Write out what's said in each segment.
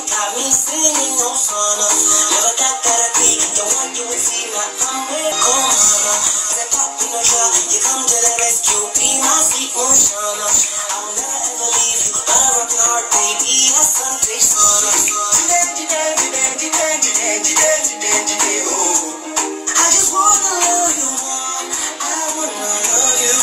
got me singing no song. Never got that beat, you want you would see my I'm come on. That pop in the jar, you come to the rescue, be my sweet motion. I will never ever leave you, but I rock your heart, baby. That's Sunday sun. I just wanna love you more. I wanna love you.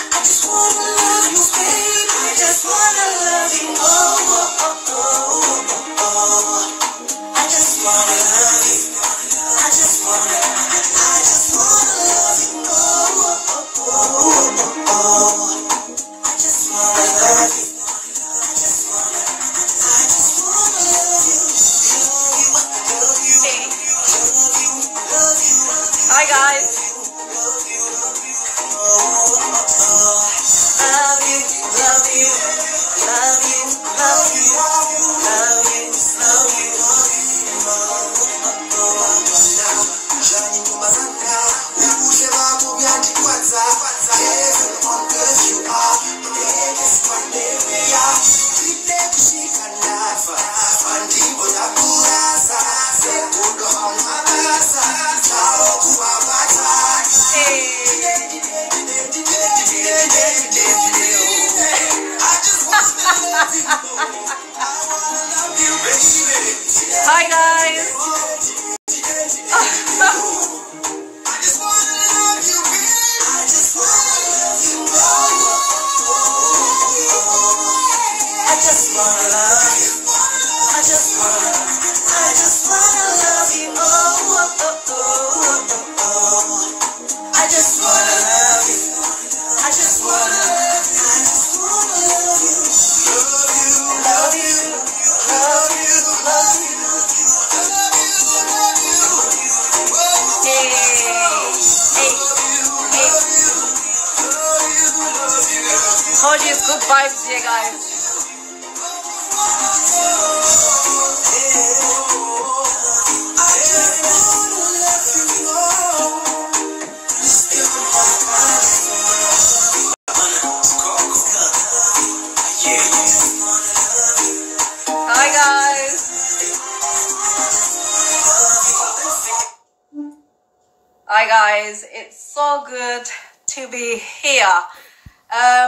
I just wanna love you, baby. I just wanna love you. Oh, oh, oh, oh, oh. I just wanna love you. I just wanna love you. Oh, oh, oh, oh, oh. I just wanna love you. I just wanna love you. Love you, love you, love you. Hi guys. Hi guys. Told you it's good vibes here, guys. Hi, guys. Hi, guys. It's so good to be here.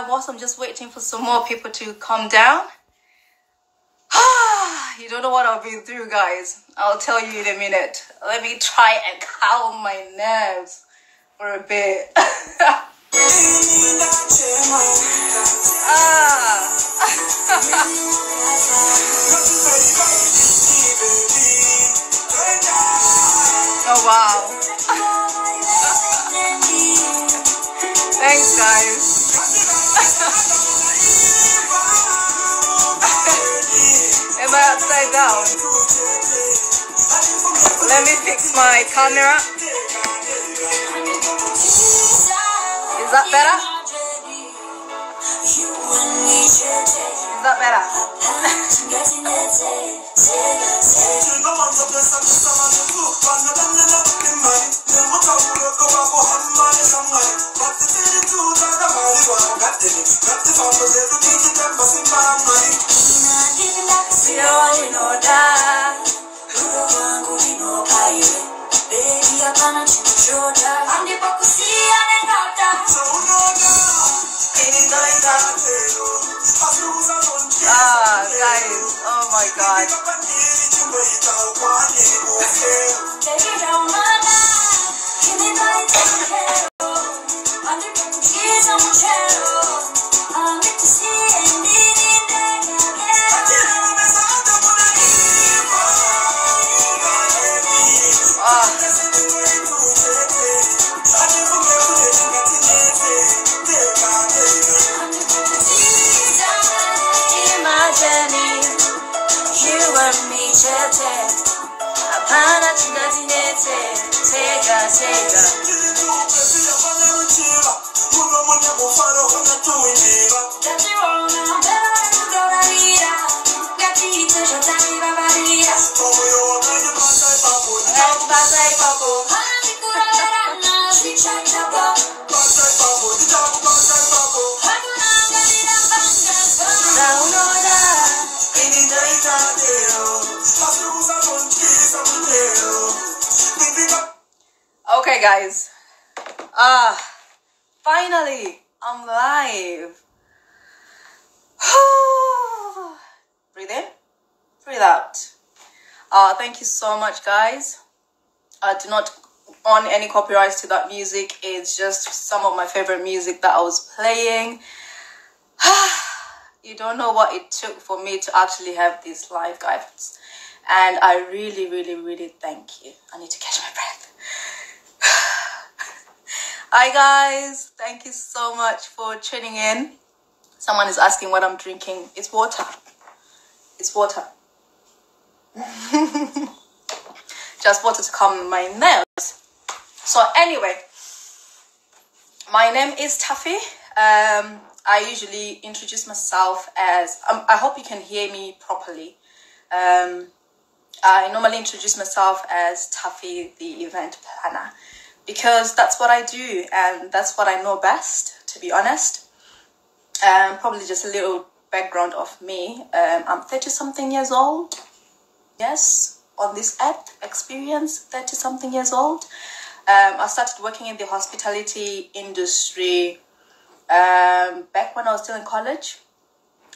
Whilst I'm just waiting for some more people to come down. You don't know what I've been through, guys. I'll tell you in a minute. Let me try and calm my nerves for a bit. Oh, wow. Thanks, guys. Am I upside down? Let me fix my camera. Is that better? Is that better? Guys, oh my god. Okay, guys. Finally, I'm live. Breathe in, breathe out. Thank you so much, guys. I do not own any copyrights to that music. It's just some of my favorite music that I was playing. You don't know what it took for me to actually have this live, guys. And I really, really, really thank you. I need to catch my breath. Hi, guys. Thank you so much for tuning in. Someone is asking what I'm drinking. It's water. It's water. Just water to calm my nerves. So anyway, my name is Taffy. I usually introduce myself as, I hope you can hear me properly. I normally introduce myself as Taffy, the event planner, because that's what I do and that's what I know best, to be honest. Probably just a little background of me. I'm 30-something years old. Yes, on this earth experience, 30-something years old. I started working in the hospitality industry back when I was still in college,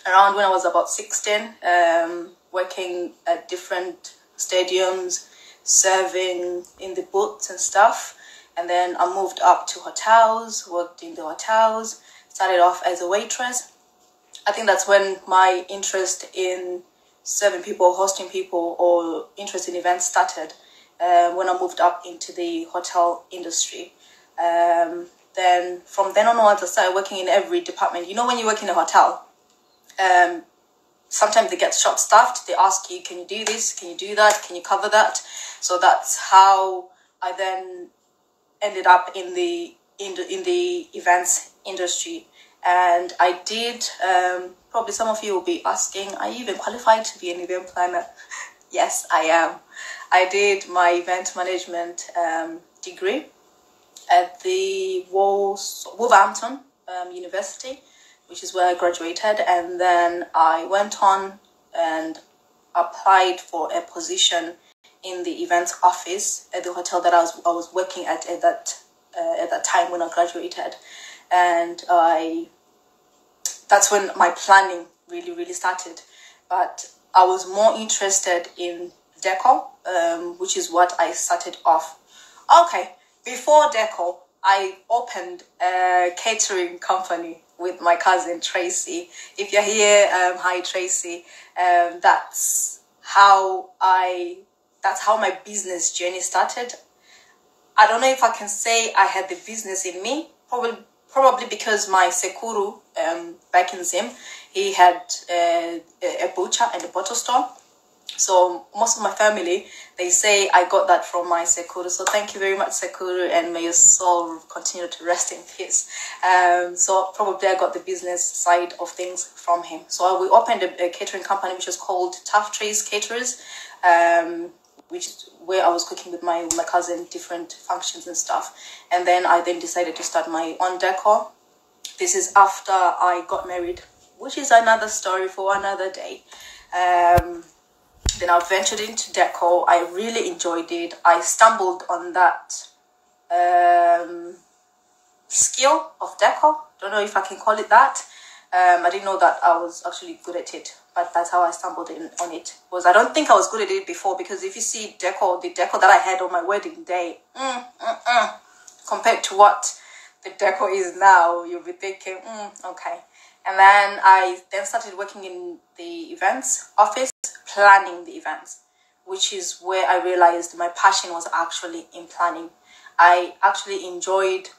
around when I was about 16, working at different stadiums, serving in the booths and stuff. And then I moved up to hotels, worked in the hotels, started off as a waitress. I think that's when my interest in serving people, hosting people, or interest in events started, when I moved up into the hotel industry. Then from then onwards, I started working in every department. You know, when you work in a hotel, sometimes they get short-staffed. They ask you, can you do this? Can you do that? Can you cover that? So that's how I then ended up in the events industry. And I did, probably some of you will be asking, are you even qualified to be an event planner? Yes, I am. I did my event management degree at the Wolverhampton University, which is where I graduated. And then I went on and applied for a position in the events office at the hotel that I was working at that time when I graduated. And that's when my planning really started. But I was more interested in decor, which is what I started off. Okay, before decor, I opened a catering company with my cousin Tracy. If you're here, hi Tracy. That's how my business journey started. I don't know if I can say I had the business in me. Probably because my sekuru back in Zim, he had a butcher and a bottle store. So most of my family, they say I got that from my sekuru. So thank you very much, sekuru, and may your soul continue to rest in peace. So probably I got the business side of things from him. So we opened a catering company which was called Tough Trays Caterers, which is where I was cooking with my cousin, different functions and stuff. And then I decided to start my own decor. This is after I got married, which is another story for another day. Then I ventured into decor. I really enjoyed it. I stumbled on that skill of decor. Don't know if I can call it that. I didn't know that I was actually good at it, but that's how I stumbled on it. I don't think I was good at it before, because if you see the decor that I had on my wedding day, compared to what the decor is now, you'll be thinking, okay. And then I started working in the events office, planning the events, which is where I realized my passion was actually in planning. I actually enjoyed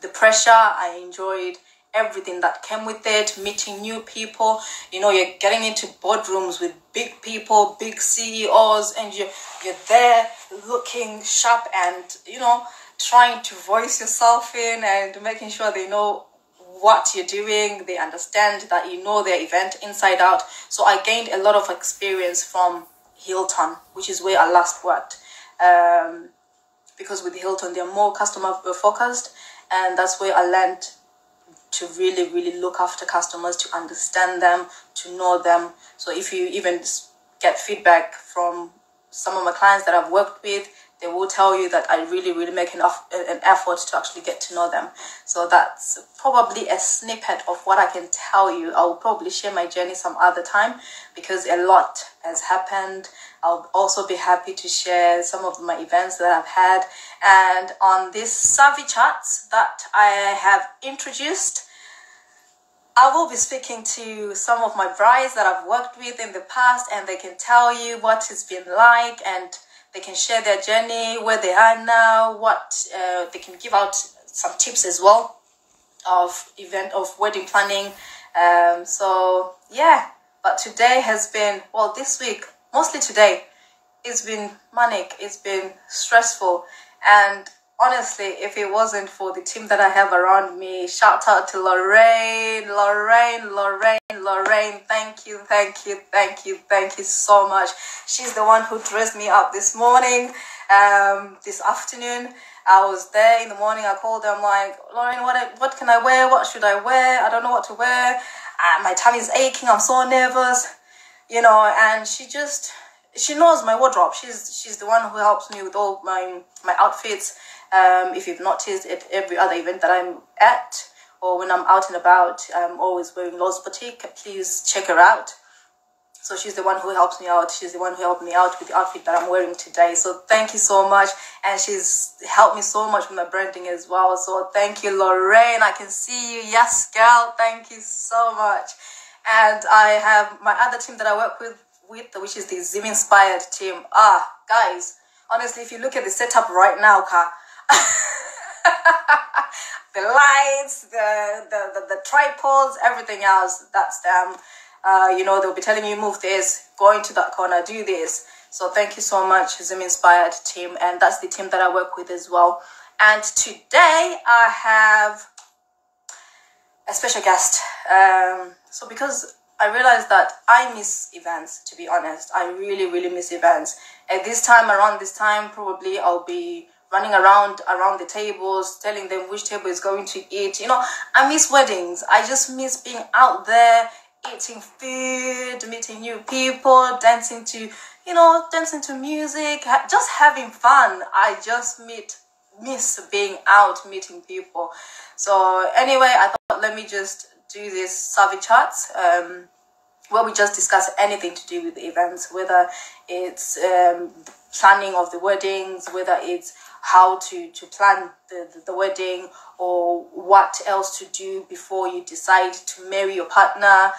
the pressure. I enjoyed everything that came with it, meeting new people. You know, you're getting into boardrooms with big people, big CEOs, and you're there looking sharp and, you know, trying to voice yourself in and making sure they know what you're doing. They understand that you know their event inside out. So I gained a lot of experience from Hilton, which is where I last worked. Because with Hilton, they're more customer focused, and that's where I learned to really look after customers, to understand them, to know them. So if you even get feedback from some of my clients that I've worked with, they will tell you that I really, really make an effort to actually get to know them. So that's probably a snippet of what I can tell you. I'll probably share my journey some other time because a lot has happened. I'll also be happy to share some of my events that I've had. And on these survey charts that I have introduced, I will be speaking to some of my brides that I've worked with in the past, and they can tell you what it's been like, and they can share their journey, where they are now, what they can give out some tips as well of wedding planning. So yeah, but today has been, well, this week, mostly today, it's been manic, it's been stressful, and honestly, if it wasn't for the team that I have around me, shout out to Lorraine. Thank you so much. She's the one who dressed me up this morning, this afternoon. I was there in the morning. I called her. I'm like, Lorraine, what can I wear? What should I wear? I don't know what to wear. My tummy's aching. I'm so nervous, and she knows my wardrobe. She's the one who helps me with all my outfits. If you've noticed, at every other event that I'm at or when I'm out and about, I'm always wearing Lowe's Boutique. Please check her out. So she's the one who helps me out. She's the one who helped me out with the outfit that I'm wearing today. So thank you so much. And she's helped me so much with my branding as well. So thank you, Lorraine. I can see you. Yes, girl. Thank you so much. And I have my other team that I work with, which is the Zim Inspired team. Guys, honestly, if you look at the setup right now, the lights, the tripods, everything else, that's them. They'll be telling you, move this, go into that corner, do this. So thank you so much, Zim Inspired team. And that's the team that I work with as well. And today I have a special guest. So because I realized that I miss events, to be honest. I really, really miss events. Around this time, probably I'll be running around the tables, telling them which table is going to eat. I miss weddings. I just miss being out there, eating food, meeting new people, dancing to music, just having fun. I just miss being out, meeting people. So anyway, I thought, let me just do this survey charts, where we just discuss anything to do with the events, whether it's planning of the weddings, whether it's how to plan the wedding, or what else to do before you decide to marry your partner.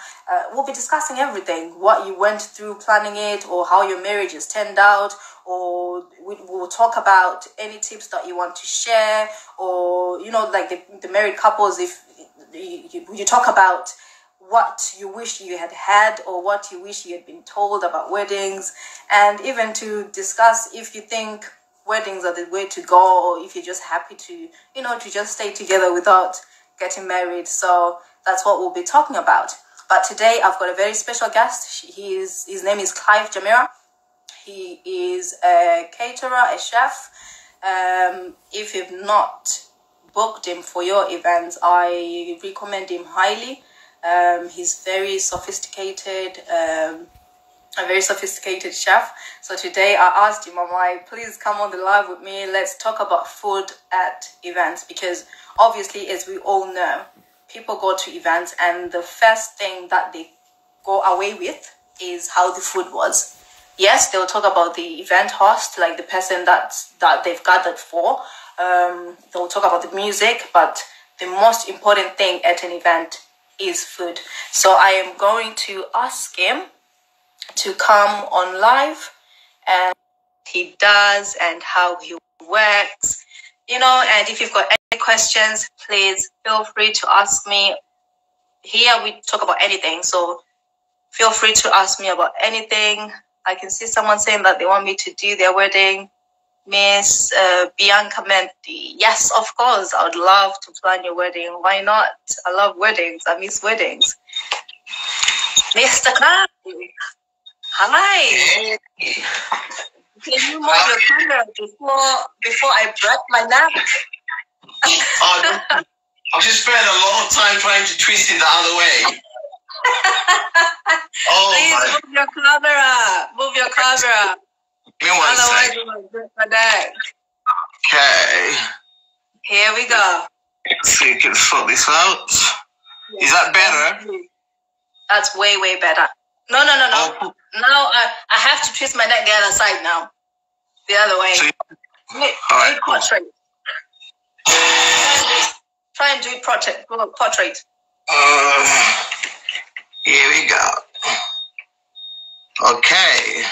We'll be discussing everything, what you went through planning it, or how your marriage has turned out, or we'll talk about any tips that you want to share, or, like the married couples, if you talk about what you wish you had or what you wish you had been told about weddings, and even to discuss if you think weddings are the way to go, or if you're just happy to just stay together without getting married. So that's what we'll be talking about. But today I've got a very special guest. His name is Clive Jamera. He is a caterer, a chef. If you've not booked him for your events, I recommend him highly. He's very sophisticated, a very sophisticated chef. So today I asked him, I'm like, please come on the live with me. Let's talk about food at events, because obviously, as we all know, people go to events and the first thing that they go away with is how the food was. Yes, they'll talk about the event host, like the person that they've gathered for. They'll talk about the music, but the most important thing at an event is food. So I am going to ask him to come on live, and he does, and how he works, and if you've got any questions, please feel free to ask me. Here we talk about anything, so feel free to ask me about anything. I can see someone saying that they want me to do their wedding. Miss Bianca Menti. Yes, of course. I would love to plan your wedding. Why not? I love weddings. I miss weddings. Mr. Clive. Hi. Hey. Can you move your camera before I break my neck? I've just spent a long time trying to twist it the other way. Please move your camera. Move your camera. Give me one Otherwise, second. we will drip my neck. Okay. Here we go. So you can sort this out. Is that better? That's way, way better. No. Oh. Now I have to twist my neck the other side now. The other way. So all right, cool. Portrait. Try and do it portrait. Here we go. Okay.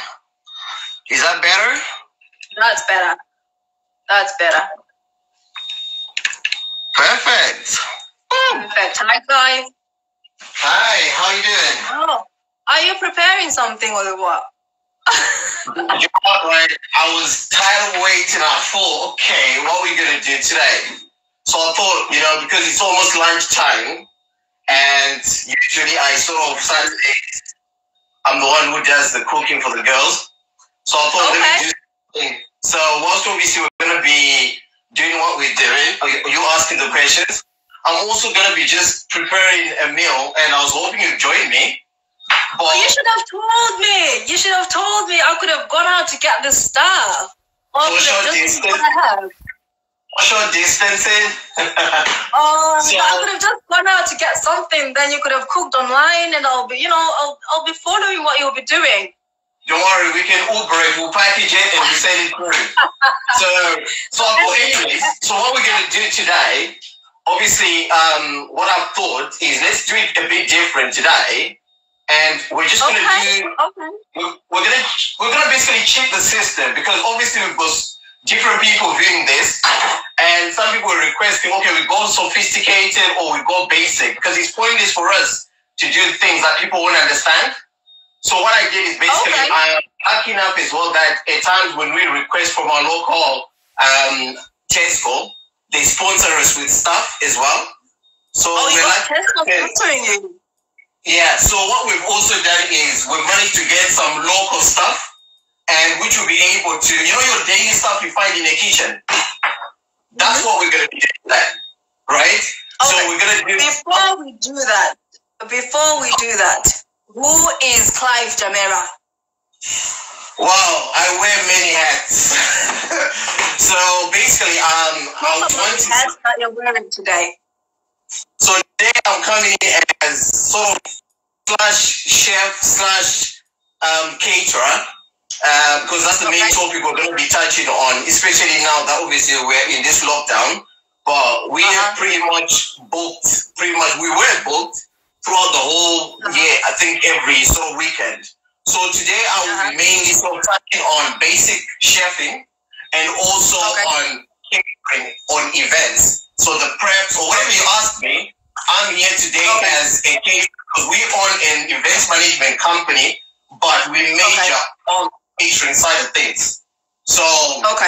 Is that better? That's better. Perfect. Perfect. Hi, Clive. Hi, how you doing? Oh, are you preparing something or what? You know what, right? I was tired of waiting. I thought, okay, what are we going to do today? So I thought, because it's almost lunchtime, and usually I sort of Saturdays, I'm the one who does the cooking for the girls. So I thought, let me do something. So whilst obviously we're going to be doing what we're doing, you asking the questions, I'm also going to be just preparing a meal, and I was hoping you'd join me. But you should have told me. I could have gone out to get the stuff. Social distancing. I could have just gone out to get something. Then you could have cooked online, and I'll be following what you'll be doing. Don't worry, we can Uber it. We'll package it and we send it through. Anyways, so what we're gonna do today, obviously, what I've thought is let's do it a bit different today. And we're just gonna we're gonna basically cheat the system, because obviously we've got different people viewing this, and some people are requesting, okay, we go sophisticated or we go basic, because it's pointless for us to do things that people won't understand. So what I did is basically I'm lucky enough as well that at times when we request from our local Tesco, they sponsor us with stuff as well. So we're like Tesco sponsoring you. Yeah, so what we've also done is we've managed to get some local stuff, and which will be able to, your daily stuff you find in the kitchen. That's what we're going to do today, right? Okay. So we're going to do... Before we do that, who is Clive Jamera? Wow, I wear many hats. So basically, hats that you're wearing today. So today I'm coming in as sort of /chef / caterer, because that's the main topic we're going to be touching on, especially now that obviously we're in this lockdown. But we have we were booked throughout the whole year, I think every sort of weekend. So today I will be mainly sort of touching on basic chefing and also on catering, on events. So the preps or whatever you ask me, I'm here today as a caterer, because we own an events management company, but we major on catering side of things. So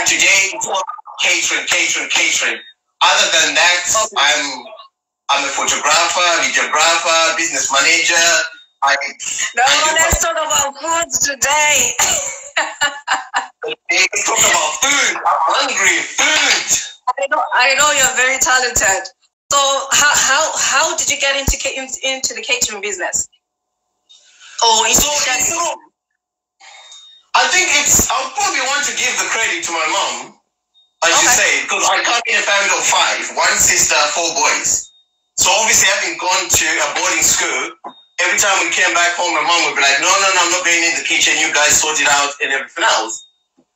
today it's all catering. Other than that, I'm a photographer, videographer, business manager. Let's talk about food today. Let's talk about food. I'm hungry. Food. I know you're very talented. So how did you get into the catering business? I think I would probably want to give the credit to my mom, I should say, because I come in a family of 5, 1 sister, 4 boys. So obviously having gone to a boarding school, every time we came back home, my mom would be like, no, I'm not going in the kitchen, you guys sort it out and everything else.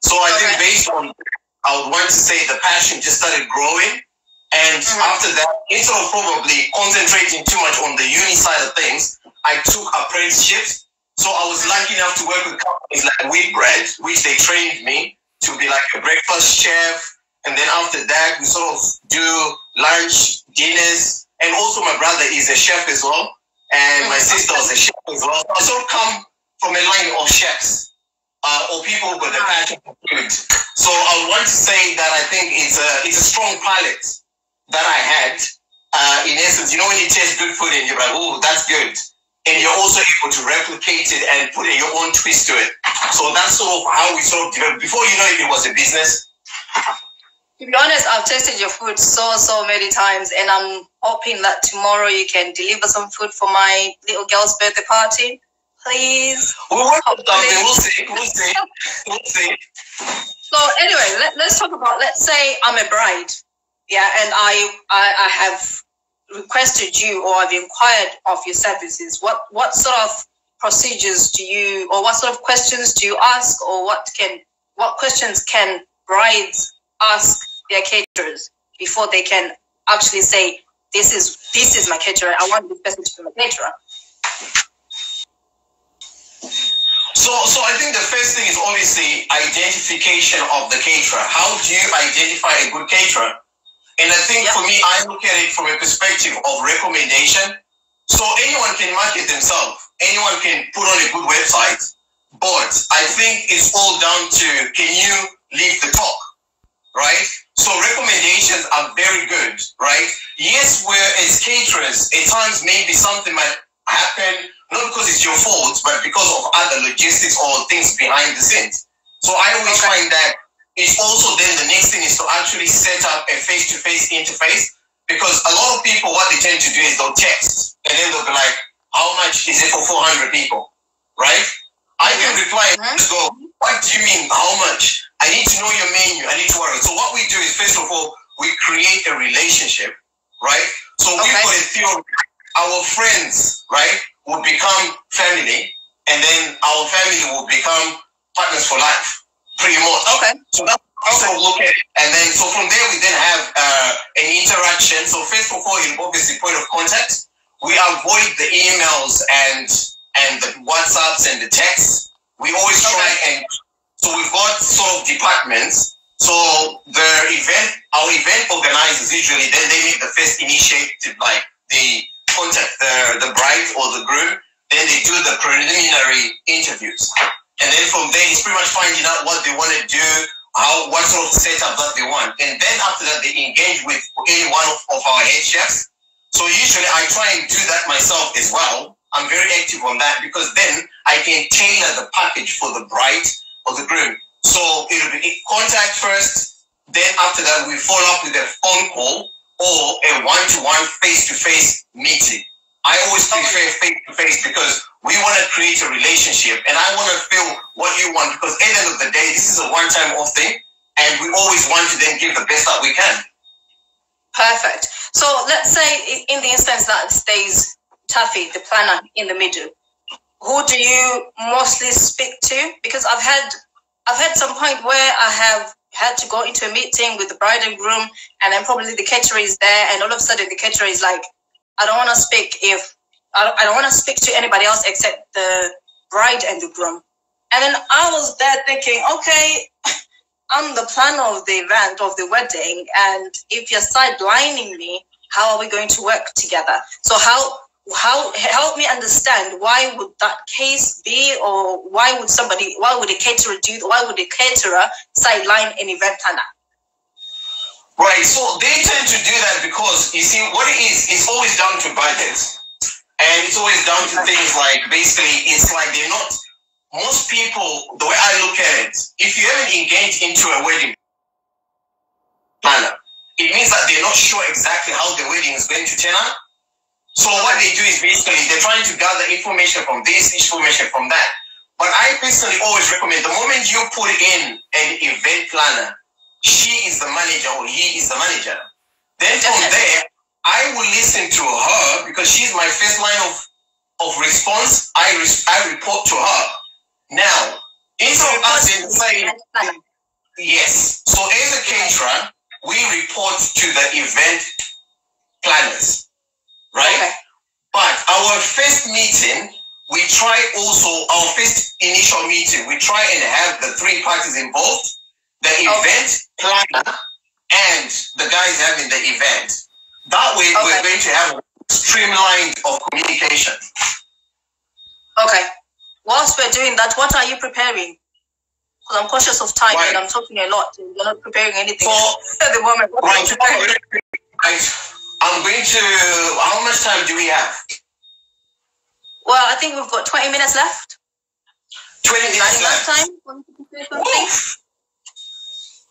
So I think based on, I would want to say the passion just started growing. And after that, instead of probably concentrating too much on the uni side of things, I took apprenticeships. So I was lucky enough to work with companies like Wheatbread, which they trained me to be like a breakfast chef. And then after that, we sort of do lunch, dinners. And also my brother is a chef as well. And my sister was a chef as well. So I sort of come from a line of chefs. Or people who got the passion for food. So I want to say that I think it's a strong palate that I had. In essence, when you taste good food and you're like, oh, that's good. And you're also able to replicate it and put your own twist to it. So that's sort of how we sort of developed. Before you know it was a business. To be honest, I've tasted your food so many times, and I'm hoping that tomorrow you can deliver some food for my little girl's birthday party. please. We'll work on something. We'll see. We'll see. So anyway, let's talk about, let's say I'm a bride, yeah, and I have requested you, or I've inquired of your services. What sort of procedures do you, or what sort of questions do you ask, or what questions can brides ask their caterers before they can actually say, this is my caterer, I want this person to be my caterer? So I think the first thing is obviously identification of the caterer. How do you identify a good caterer? And I think for me, I look at it from a perspective of recommendation. So anyone can market themselves. Anyone can put on a good website. But I think it's all down to, can you leave the talk, right? So recommendations are very good, right? Yes, we're as caterers, at times maybe something might happen, not because it's your fault, but because of other logistics or things behind the scenes. So I always find that it's also then the next thing is to actually set up a face-to-face interface, because a lot of people, what they tend to do is they'll text and then they'll be like, how much is it for 400 people, right? I can reply and just go, what do you mean, how much? I need to know your menu, I need to work. So what we do is, first of all, we create a relationship, right? So we've got a theory, our friends, right, will become family, and then our family will become partners for life, pretty much. Okay. So that's how we look at it. And then, so from there, we then have an interaction. So first of all, obviously, point of contact. We avoid the emails and the WhatsApps and the texts. We always try and, so we've got sort of departments. So our event organizers usually, then they make the first initiative, like they contact the bride or the groom, then they do the preliminary interviews. And then from there, it's pretty much finding out what they want to do, what sort of setup that they want. And then after that, they engage with any one of our head chefs. So usually I try and do that myself as well. I'm very active on that, because then I can tailor the package for the bride or the groom. So it'll be contact first, then after that we follow up with a phone call or a one-to-one face-to-face meeting. I always prefer face-to-face because we want to create a relationship and I want to feel what you want, because at the end of the day, this is a one-time off thing and we always want to then give the best that we can. Perfect. So let's say in the instance that stays Taffy, the planner, in the middle, who do you mostly speak to? Because I've had some point where I have had to go into a meeting with the bride and groom, and then probably the caterer is there, and all of a sudden the caterer is like, I don't want to speak to anybody else except the bride and the groom. And then I was there thinking, okay, I'm the planner of the event, of the wedding, and if you're sidelining me, how are we going to work together? So how help me understand, why would that case be, or why would a caterer sideline an event planner? Right, so they tend to do that because, you see, what it is, it's always down to budgets. And it's always down to things like, basically, it's like they're not, most people, the way I look at it, if you haven't engaged into a wedding planner, it means that they're not sure exactly how the wedding is going to turn out. So what they do is basically they're trying to gather information from this, information from that. But I personally always recommend, the moment you put in an event planner, she is the manager or he is the manager. Then from there, I will listen to her because she's my first line of response. I report to her. Now, instead of us saying, yes. So as a caterer, we report to the event planners. Right? Okay. But our first meeting, our first initial meeting, we try and have the three parties involved, the event planner and the guys having the event. That way, we're going to have a streamlined of communication. Okay. Whilst we're doing that, what are you preparing? Because I'm cautious of time and I'm talking a lot. So you're not preparing anything at the moment. I'm going to, how much time do we have? Well, I think we've got 20 minutes left. 20 minutes left. Time?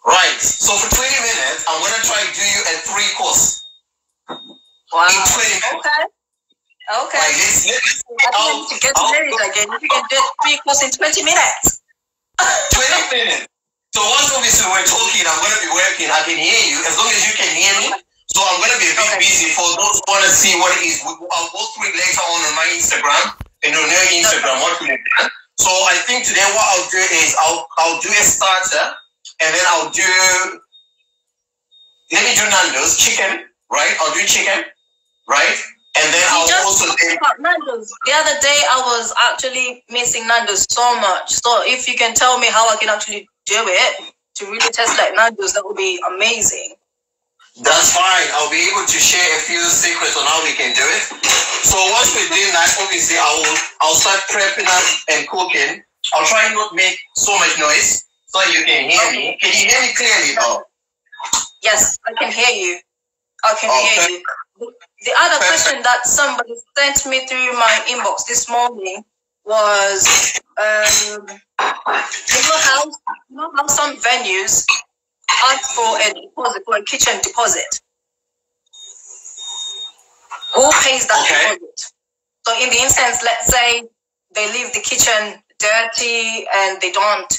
Right. So for 20 minutes, I'm going to try to do you a 3-course. Wow. In 20 minutes. Okay. Okay. Like, let's I need to get married again. You can do 3 courses in 20 minutes. 20 minutes. So once obviously we're talking, I'm going to be working. I can hear you as long as you can hear me. So I'm going to be a bit busy. For those who want to see what it is, I'll go through it later on my Instagram and on your Instagram what we've done. So I think today what I'll do is I'll do a starter, and then let me do Nando's chicken, right? I'll do chicken, right? And then I'll also do Nando's. The other day I was actually missing Nando's so much. So if you can tell me how I can actually do it to really test like Nando's, that would be amazing. That's fine. I'll be able to share a few secrets on how we can do it. So once we're doing that, obviously I'll start prepping up and cooking. I'll try and not make so much noise so you can hear me. Can you hear me clearly though? Yes, I can hear you. I can hear you. The other question that somebody sent me through my inbox this morning was, you know how some venues ask for a deposit, for a kitchen deposit. Who pays that deposit? So in the instance, let's say they leave the kitchen dirty and they don't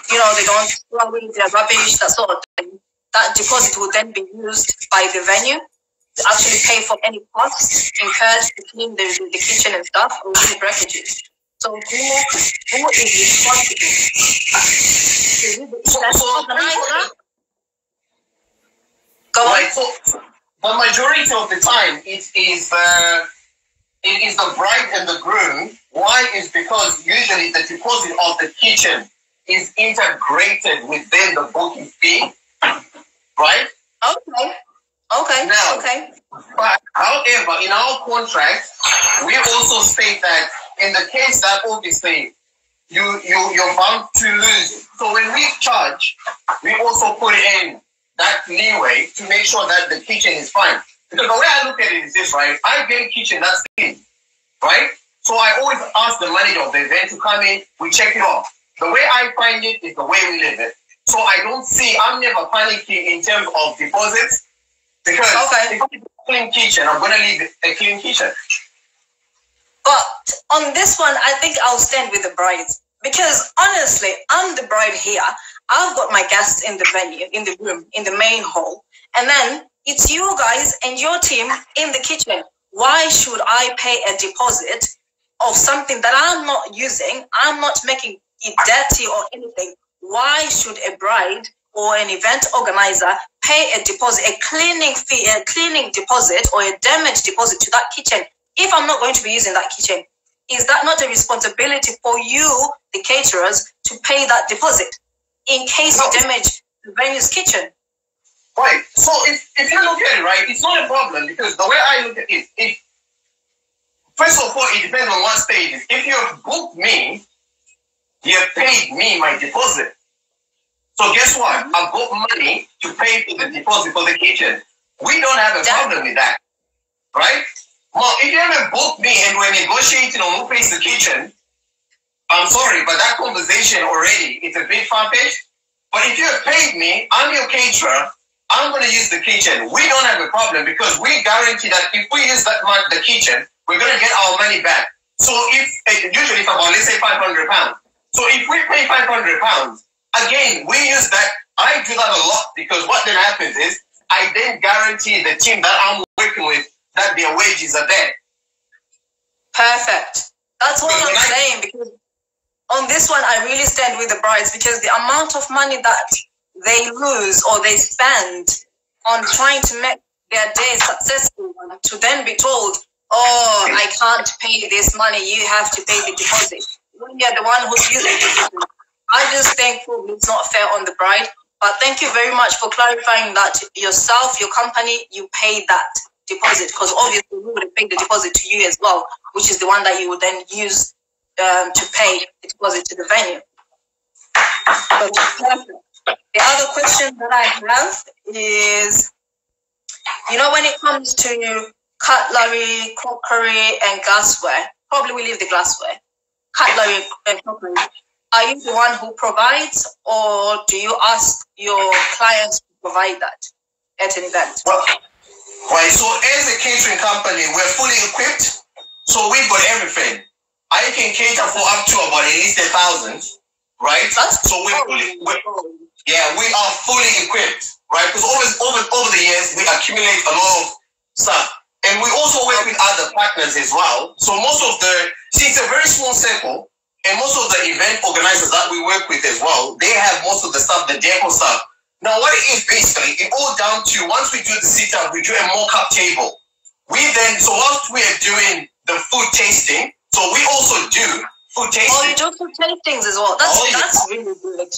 throw away their rubbish, that sort of thing. That deposit will then be used by the venue to actually pay for any costs incurred to clean the kitchen and stuff, or any breakages. So who is responsible? Is it the organizer? Go on. So the majority of the time, it is the bride and the groom. Why? Is because usually the deposit of the kitchen is integrated within the booking fee, right? Okay. Now, okay. But however, in our contract, we also state that in the case that obviously you're bound to lose. So when we charge, we also put in that leeway to make sure that the kitchen is fine. Because the way I look at it is this, right? I get a kitchen that's clean, right? So I always ask the manager of the event to come in, we check it off. The way I find it is the way we live it. So I'm never panicking in terms of deposits, because if it's a clean kitchen, I'm going to leave a clean kitchen. But on this one, I think I'll stand with the brides. Because honestly, I'm the bride here. I've got my guests in the venue, in the room, in the main hall. And then it's you guys and your team in the kitchen. Why should I pay a deposit of something that I'm not using? I'm not making it dirty or anything. Why should a bride or an event organizer pay a deposit, a cleaning fee, a cleaning deposit or a damage deposit to that kitchen if I'm not going to be using that kitchen? Is that not a responsibility for you, the caterers, to pay that deposit in case you damage the venue's kitchen? Right. So if you look at it, right, it's not a problem, because the way I look at it, first of all, it depends on what stage. If you have booked me, you have paid me my deposit. So guess what? I've got money to pay for the deposit for the kitchen. We don't have a problem with that, right? Well, if you haven't booked me and we're negotiating on who pays the kitchen, I'm sorry, but that conversation already, it's a bit far-fetched. But if you have paid me, I'm your caterer, I'm going to use the kitchen. We don't have a problem, because we guarantee that if we use the kitchen, we're going to get our money back. So usually it's about, let's say, £500. So if we pay £500, again, we use that. I do that a lot, because what then happens is I then guarantee the team that I'm working with that their wages are there. Perfect. That's what I'm saying, because on this one, I really stand with the brides, because the amount of money that they lose or they spend on trying to make their day successful, to then be told, oh, I can't pay this money, you have to pay the deposit. When you're the one who's using the deposit. I just think it's not fair on the bride. But thank you very much for clarifying that yourself, your company, you pay that deposit, because obviously we would have paid the deposit to you as well, which is the one that you would then use to pay the deposit to the venue. But the other question that I have is, when it comes to cutlery, crockery, and glassware, probably we leave the glassware, cutlery and crockery, are you the one who provides, or do you ask your clients to provide that at an event? Right, so as a catering company, we're fully equipped. So we've got everything. I can cater for up to about at least 1,000, right? So we are fully equipped, right? Because over the years, we accumulate a lot of stuff. And we also work with other partners as well. So it's a very small circle, and most of the event organizers that we work with as well, they have most of the stuff, the deco stuff. Now, what it is basically, it all down to, once we do the sit-up, we do a mock-up table. So whilst we are doing the food tasting, so we also do food tasting. Oh, you do food tastings as well. That's really good.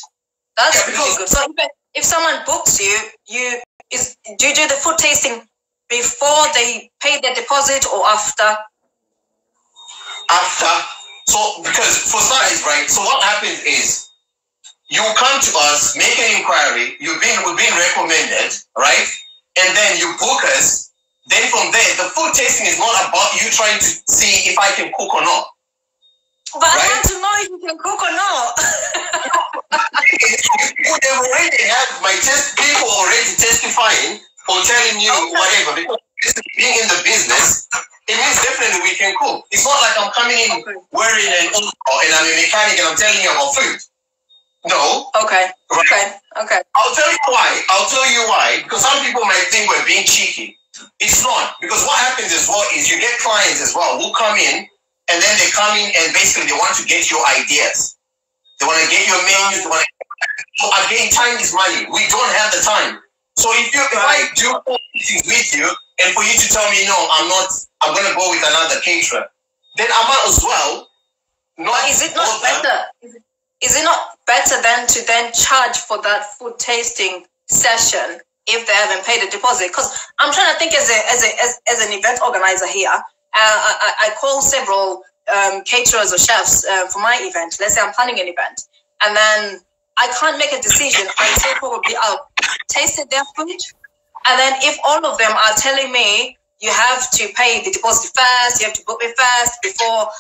That's really good. So if someone books you, do you do the food tasting before they pay their deposit or after? After. So, because for starters, right, so what happens is, you come to us, make an inquiry, we've been recommended, right? And then you book us. Then from there, the food tasting is not about you trying to see if I can cook or not. But right? I want to know if you can cook or not. You would have already had people already testifying or telling you whatever. Because being in the business, it means definitely we can cook. It's not like I'm coming in wearing an overall and I'm a mechanic and I'm telling you about food. No. Okay. Right? Okay. I'll tell you why. Because some people might think we're being cheeky. It's not. Because what happens as well is you get clients as well who come in, and then they come in and basically they want to get your ideas. They want to get your menus. So again, time is money. We don't have the time. So if I do all these things with you, and for you to tell me, no, I'm going to go with another caterer, then I might as well not. But is it not better? Is it not better than to charge for that food tasting session if they haven't paid a deposit? Because I'm trying to think as an event organizer here. I call several caterers or chefs for my event. Let's say I'm planning an event, and then I can't make a decision until probably I've tasted their food. And then if all of them are telling me you have to pay the deposit first, you have to book me first before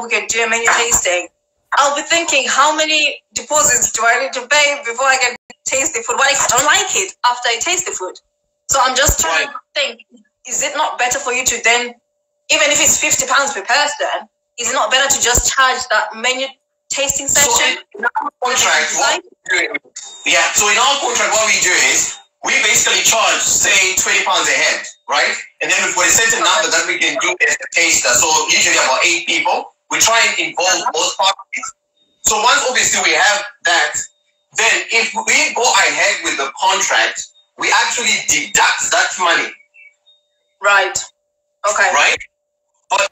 we can do a menu tasting, I'll be thinking, how many deposits do I need to pay before I can taste the food? What if I don't like it after I taste the food? So I'm just trying to think, is it not better for you to then, even if it's £50 per person, is it not better to just charge that menu tasting session? So in our contract, so in our contract, what we do is, we basically charge, say, £20 a head, right? And then we've got a certain number that we can do as a taster. So usually about 8 people. We try and involve both parties. So once obviously we have that, then if we go ahead with the contract, we actually deduct that money. Right. Okay. Right? But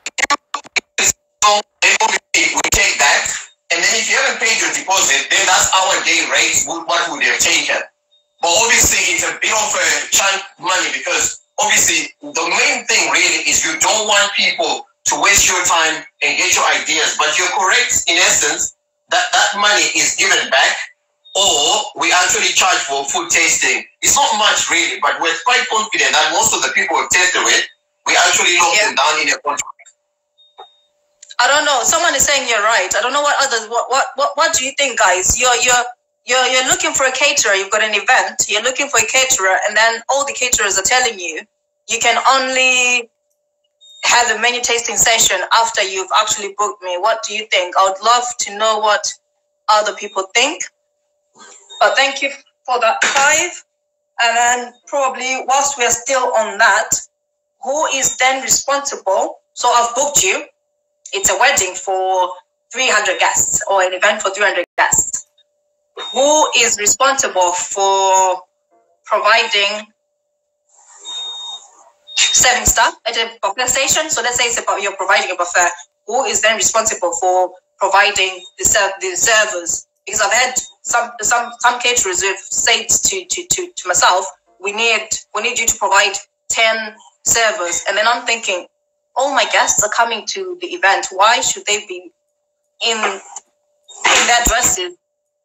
we take that, and then if you haven't paid your deposit, then that's our day rate, what would have taken. But obviously, it's a bit of a chunk money because obviously the main thing really is you don't want people to waste your time and get your ideas. But you're correct in essence that money is given back, or we actually charge for food tasting. It's not much really, but we're quite confident that most of the people we've tested with, we actually lock them down in a contract. I don't know. Someone is saying you're right. I don't know what others. What do you think, guys? You're looking for a caterer. You've got an event. You're looking for a caterer, and then all the caterers are telling you can only have a menu tasting session after you've actually booked me. What do you think? I would love to know what other people think. But thank you for that, Clive. And then probably whilst we're still on that, who is then responsible? So I've booked you. It's a wedding for 300 guests or an event for 300 guests. Who is responsible for providing serving staff at a buffet station? So let's say you're providing a buffet. Who is then responsible for providing the servers? Because I've had some caterers who have said to myself, we need you to provide 10 servers, and then I'm thinking, all my guests are coming to the event. Why should they be in their dresses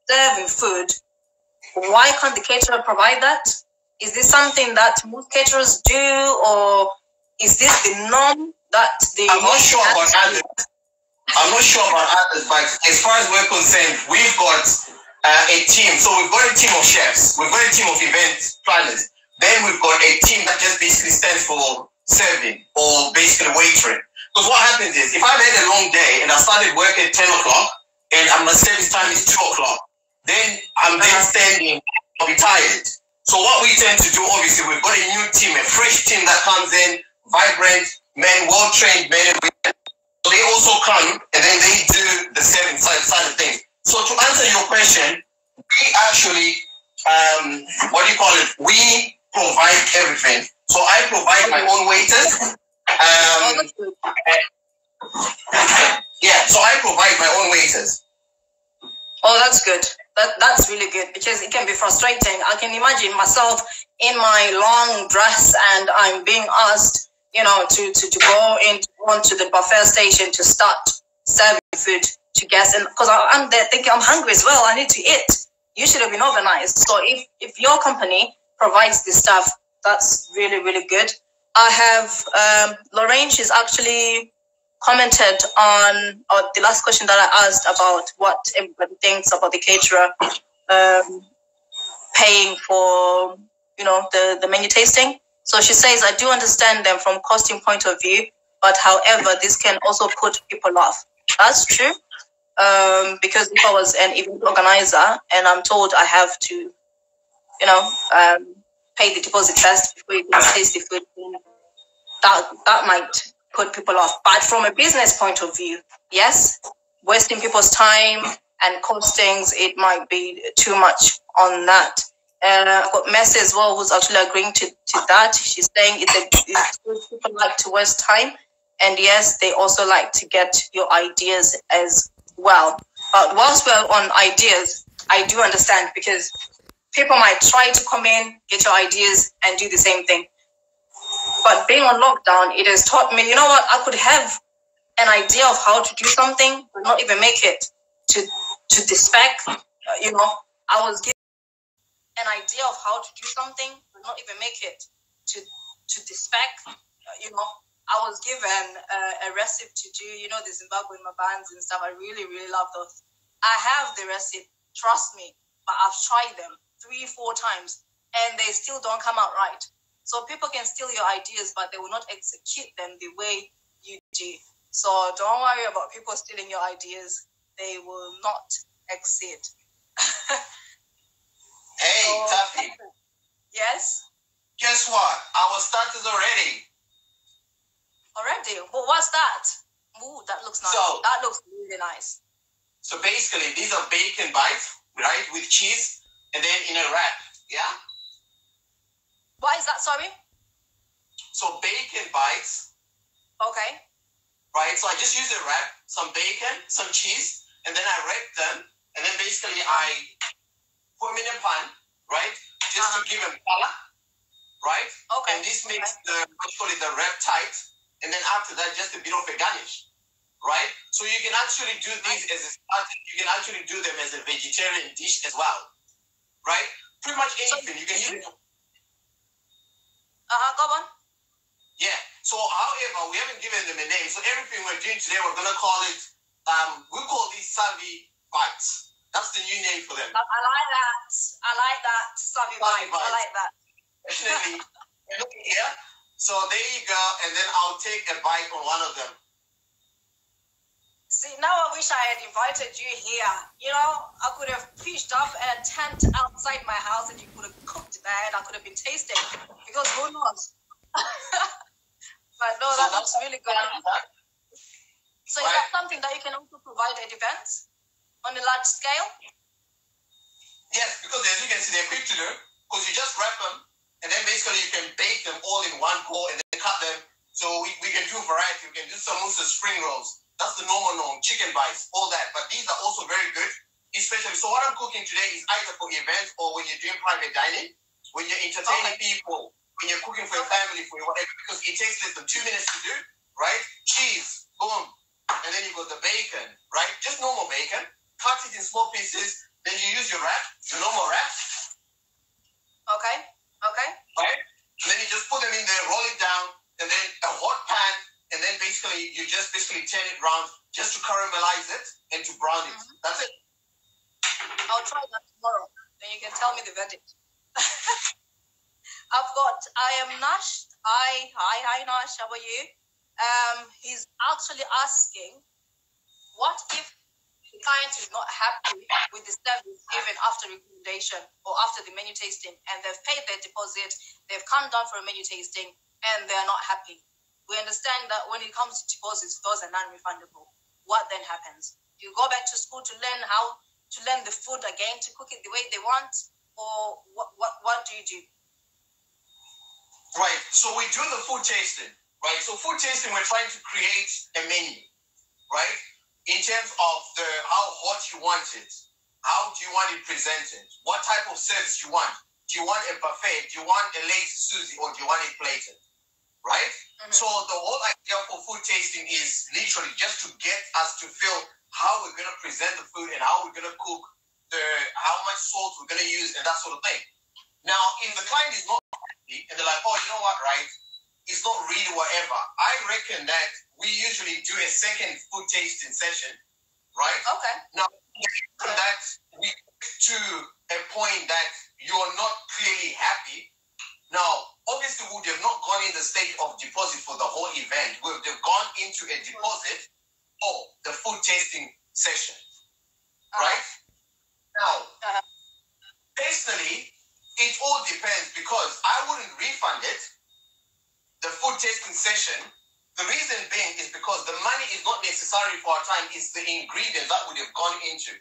serving food? Why can't the caterer provide that? Is this something that most caterers do, or is this the norm that the? I'm not sure about others. But as far as we're concerned, we've got a team. So we've got a team of chefs. We've got a team of event planners. Then we've got a team that just basically stands for serving or basically waitering. Because what happens is, if I've had a long day and I started work at 10 o'clock and my service time is 2 o'clock, then I'm then standing, I'll be tired. So what we tend to do, obviously, we've got a new team, a fresh team that comes in, vibrant men, well-trained men and women. So they also come and then they do the serving side of things. So to answer your question, we actually, we provide everything. So I provide my own waiters. Yeah, so I provide my own waiters. Oh, that's good. That's really good because it can be frustrating. I can imagine myself in my long dress and I'm being asked, to go onto the buffet station to start serving food to guests, and because I'm there thinking I'm hungry as well, I need to eat. You should have been organized. So if your company provides this stuff, that's really, really good. I have Lorraine. She's actually commented on the last question that I asked about what everybody thinks about the caterer paying for the menu tasting. So she says, I do understand them from costing point of view, but however, this can also put people off. That's true. Because if I was an event organizer and I'm told I have to, pay the deposit first before you can taste the food, that might put people off. But from a business point of view, yes, wasting people's time and costings, it might be too much on that. I've got Messi as well, who's actually agreeing to that. She's saying it's good people like to waste time. And yes, they also like to get your ideas as well. But whilst we're on ideas, I do understand because people might try to come in, get your ideas, and do the same thing. But being on lockdown, it has taught me, I could have an idea of how to do something, but not even make it to the spec. I was given an idea of how to do something, but not even make it to the spec. I was given a recipe to do, the Zimbabwean mabans and stuff. I really, really love those. I have the recipe, trust me, but I've tried them 3-4 times and they still don't come out right. So people can steal your ideas, but they will not execute them the way you do. So don't worry about people stealing your ideas. They will not exceed. Hey, Taffy. Yes? Guess what? Our starters already. Already? Well, what's that? Ooh, that looks nice. That looks really nice. So basically, these are bacon bites, right, with cheese, and then in a wrap, yeah? What is that, sorry? So bacon bites. Okay. Right, so I just use a wrap, some bacon, some cheese, and then I wrap them, and then basically I put them in a pan, right, just to give them color, right? Okay. And this makes the wrap tight, and then after that, just a bit of a garnish, right? So you can actually do these as a starter. You can actually do them as a vegetarian dish as well, right? Pretty much anything. You can use it. Go on. Yeah. So, however, we haven't given them a name. So everything we're doing today, we're gonna call it. We call these savvy bites. That's the new name for them. I like that. Savvy bites. I like that. Definitely. Look here. So there you go, and then I'll take a bite on one of them. See, now I wish I had invited you here. I could have pitched up a tent outside my house and you could have cooked that. I could have been tasting. Because who knows? But no, that looks really good. So is that something that you can also provide at events on a large scale? Yes, because as you can see, they're quick to do. Because you just wrap them, and then basically you can bake them all in one bowl and then cut them. So we can do variety. We can do samosa, spring rolls. That's the normal chicken bites, all that. But these are also very good, especially. So what I'm cooking today is either for events or when you're doing private dining, when you're entertaining people, when you're cooking for your family, for your whatever, because it takes less than 2 minutes to do, right? Cheese, boom. And then you got the bacon, right? Just normal bacon. Cut it in small pieces. Then you use your wrap, your normal wrap. Okay. Right? And then you just put them in there, roll it down, and then a hot pan, and then basically you just turn it around just to caramelize it and to brown it. That's it. I'll try that tomorrow. Then you can tell me the verdict. I am Nash. Hi Nash. How are you? He's actually asking, what if the client is not happy with the service even after recommendation or after the menu tasting, and they've paid their deposit, they've come down for a menu tasting, and they're not happy? We understand that when it comes to deposits, those are non-refundable. What then happens? Do you go back to school to learn how to learn the food again, to cook it the way they want, or what do you do? Right. So we do the food tasting. Right. So food tasting, we're trying to create a menu. Right. In terms of how hot you want it, how do you want it presented, what type of service you want. Do you want a buffet? Do you want a lazy Susie, or do you want it plated? Right? Mm-hmm. So the whole idea for food tasting is literally just to get us to feel how we're going to present the food and how we're going to cook, how much salt we're going to use, and that sort of thing. Now, if the client is not happy and they're like, oh, you know what, right? It's not really whatever. I reckon that we usually do a second food tasting session, right? Okay. Now, that we get to a point that you're not clearly happy. Now, obviously, we would have not gone in the state of deposit for the whole event. We would have gone into a deposit for the food tasting session, right? Now, personally, it all depends, because I wouldn't refund it, the food tasting session. The reason being is because the money is not necessary for our time, it's the ingredients that would have gone into.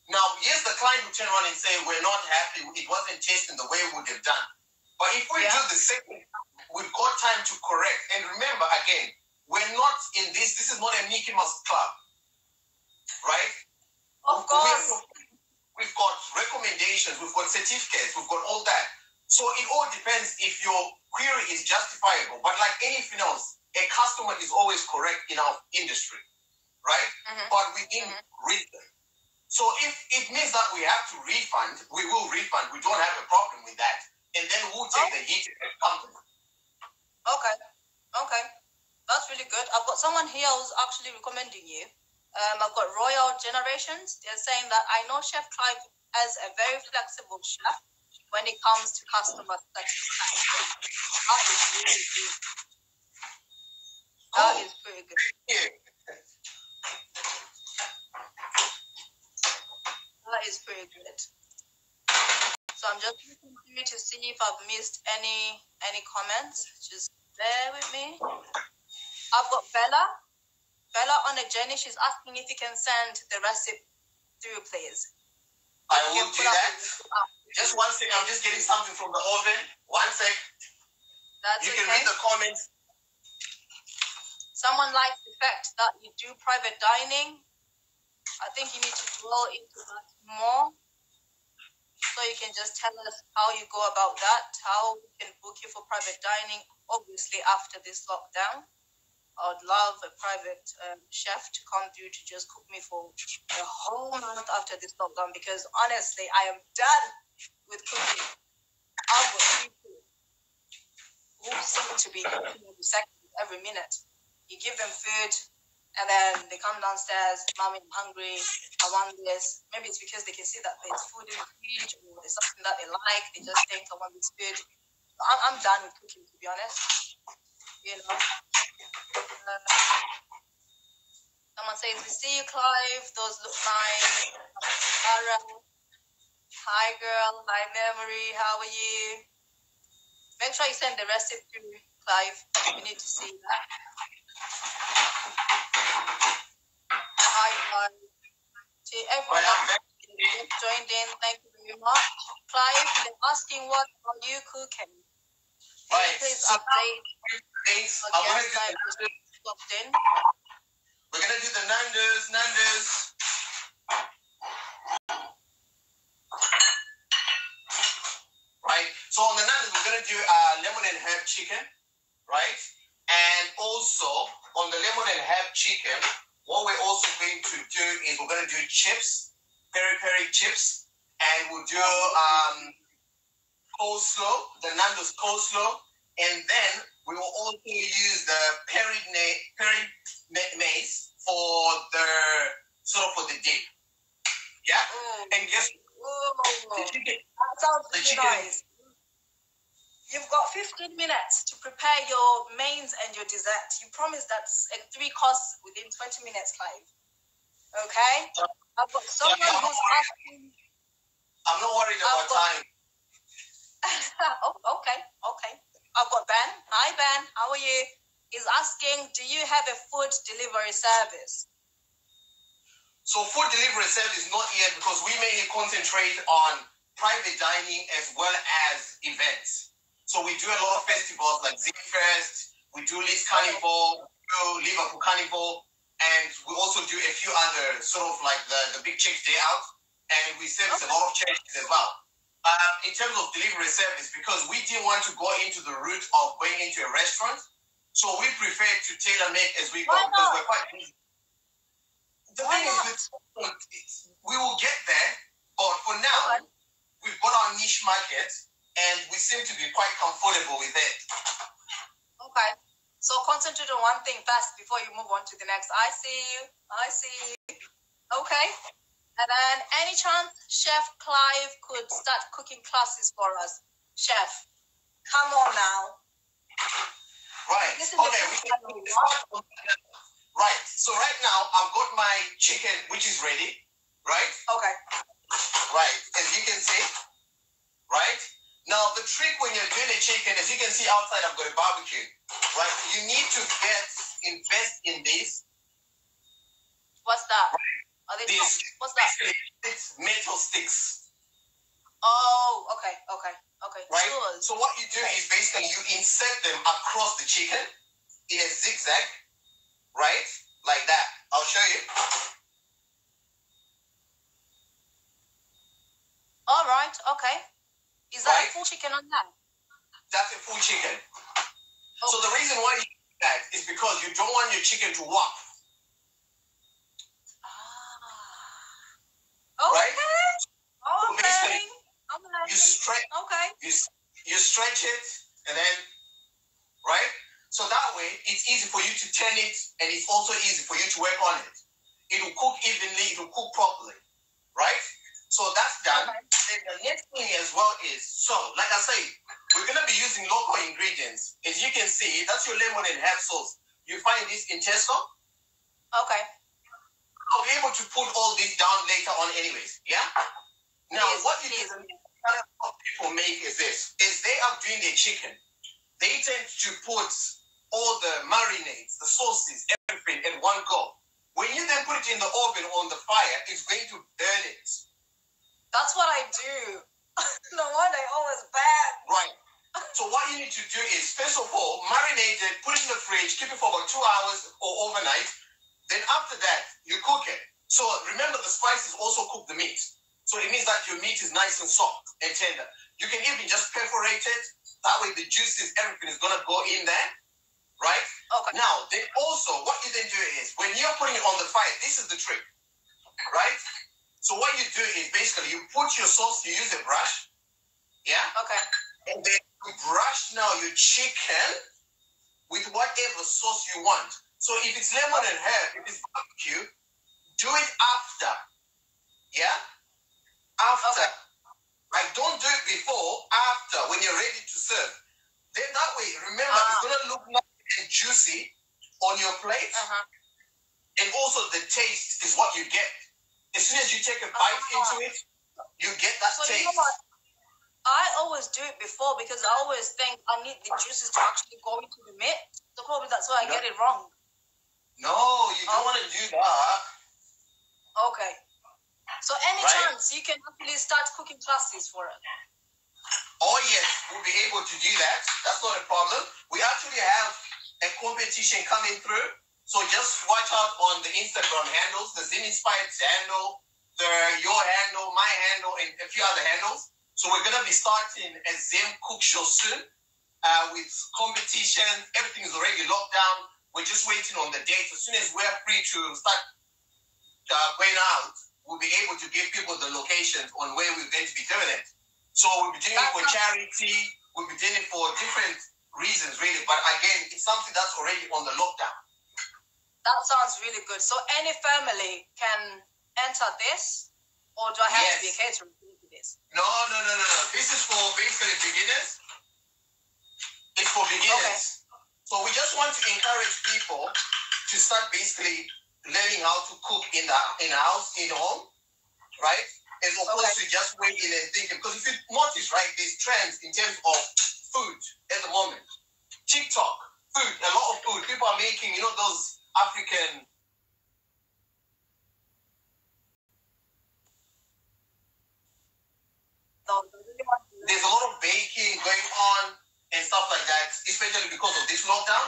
Now, yes, the client will turn around and say, we're not happy, it wasn't tasting the way we would have done. But if we do the second, we've got time to correct. And remember, again, we're not in this is not a Mickey Mouse club, right? Of course. We've got recommendations, we've got certificates, we've got all that. So it all depends if your query is justifiable. But like anything else, a customer is always correct in our industry, right? Mm-hmm. But within reason. So if it means that we have to refund, we will refund. We don't have a problem with that. And then we'll take the heat as a company. Okay. That's really good. I've got someone here who's actually recommending you. I've got Royal Generations. They're saying that I know Chef Clive as a very flexible chef when it comes to customer satisfaction. That is really good. That is pretty good. Yeah. That is pretty good. So I'm just looking through to see if I've missed any comments. Just bear with me. I've got Bella on a journey. She's asking if you can send the recipe through, please. I will do that. Just one second. I'm just getting something from the oven. 1 sec. That's you okay. can read the comments. Someone likes the fact that you do private dining. I think you need to dwell into that more. So you can just tell us how you go about that, how we can book you for private dining, obviously after this lockdown. I would love a private chef to come through to just cook me for a whole month after this lockdown, because honestly, I am done with cooking. I've got people who seem to be cooking every second, every minute. You give them food, and then they come downstairs, Mommy, I'm hungry, I want this. Maybe it's because they can see that there's food in the fridge, or there's something that they like, they just think I want this food. I'm done with cooking, to be honest. You know. Someone says, we see you, Clive, those look nice. Hi girl, hi Memory, how are you? Make sure you send the recipe to Clive. We need to see that. Hi Clive. To everyone that joined in, thank you very much. Clive, they're asking what are you cooking? Can you please update? We're gonna do the Nando's. Right. So on the Nando's, we're gonna do lemon and herb chicken, right? And also on the lemon and herb chicken, what we're also going to do is we're gonna do chips, peri-peri chips, and we'll do coleslaw, the Nando's coleslaw, and then we will also use the peri maize for the dip. Yeah? And guess the chicken. That sounds really nice. You've got 15 minutes to prepare your mains and your dessert. You promised that's 3 courses within 20 minutes, Clive. Okay? I've got someone who's asking. I'm not worried about time. Oh, okay. I've got Ben. Hi, Ben. How are you? He's asking, do you have a food delivery service? So food delivery service not yet, because we mainly concentrate on private dining as well as events. So we do a lot of festivals like Zimfest, we do Leeds Carnival, we do Liverpool Carnival, and we also do a few other sort of like the Big Chicks Day Out, and we service a lot of churches as well. In terms of delivery service, because we didn't want to go into the route of going into a restaurant, so we prefer to tailor make as we go, because we're quite busy. The thing is, we will get there, but for now, we've got our niche market, and we seem to be quite comfortable with it. Okay. So concentrate on one thing first before you move on to the next. I see you. Okay. And then any chance Chef Clive could start cooking classes for us? Chef, come on now. Right. Right. So right now, I've got my chicken, which is ready. Right? Okay. Right. As you can see. Right? Now, the trick when you're doing a chicken, as you can see outside, I've got a barbecue. Right? You need to invest in this. What's that? Right? Are they This, what's that? It's metal sticks. Oh, okay. Right? Sure. So what you do is basically you insert them across the chicken in a zigzag, right? Like that. I'll show you. All right, okay. Is that a full chicken on that? That's a full chicken. Okay. So the reason why you do that is because you don't want your chicken to waft. Okay. Right? Okay. Basically, I'm like, you stretch. okay. You stretch it, and then, right? So that way, it's easy for you to turn it, and it's also easy for you to work on it. It will cook evenly. It will cook properly, right? So that's done. Okay. Then the next thing as well is, so like I say, we're gonna be using local ingredients. As you can see, that's your lemon and herb sauce. You find this in Tesco. Okay. I'll be able to put all this down later on anyways, yeah? Now, what people make is this, is they are doing their chicken. They tend to put all the marinades, the sauces, everything in one go. When you then put it in the oven on the fire, it's going to burn it. That's what I do. No wonder I always bad. Right. So what you need to do is, first of all, marinate it, put it in the fridge, keep it for about 2 hours or overnight. Then after that, you cook it. So remember, the spices also cook the meat. So it means that your meat is nice and soft and tender. You can even just perforate it. That way the juices, everything is going to go in there. Right? Okay. Now, then also, what you then do is, when you're putting it on the fire, this is the trick. Right? So what you do is, basically, you put your sauce, you use a brush. Yeah? Okay. And then you brush now your chicken with whatever sauce you want. So if it's lemon and herb, if it's barbecue, do it after. Yeah? After. Okay. Like, don't do it before, after, when you're ready to serve. Then that way, remember, it's going to look nice and juicy on your plate. And also the taste is what you get. As soon as you take a bite into it, you get that taste. You know what? I always do it before because I always think I need the juices to actually go into the meat. So probably that's why I get it wrong. No, you don't want to do that. Okay. So any chance you can actually start cooking classes for us? Oh yes, we'll be able to do that. That's not a problem. We actually have a competition coming through. So just watch out on the Instagram handles, the Zim Inspired handle, your handle, my handle, and a few other handles. So we're going to be starting a Zim Cook Show soon with competition. Everything is already locked down. We're just waiting on the date. As soon as we're free to start going out, we'll be able to give people the locations on where we're going to be doing it. So we'll be doing it for charity. We'll be doing it for different reasons, really. But again, it's something that's already on the lockdown. That sounds really good. So any family can enter this, or do I have to be a caterer to do this? No. This is for basically beginners. It's for beginners. Okay. So So we just want to encourage people to start basically learning how to cook in the house, in the home, right? As opposed to just waiting and thinking. Because if you notice, right, there's trends in terms of food at the moment. TikTok, food, a lot of food. People are making, those African. There's a lot of baking going on and stuff like that, especially because of this lockdown.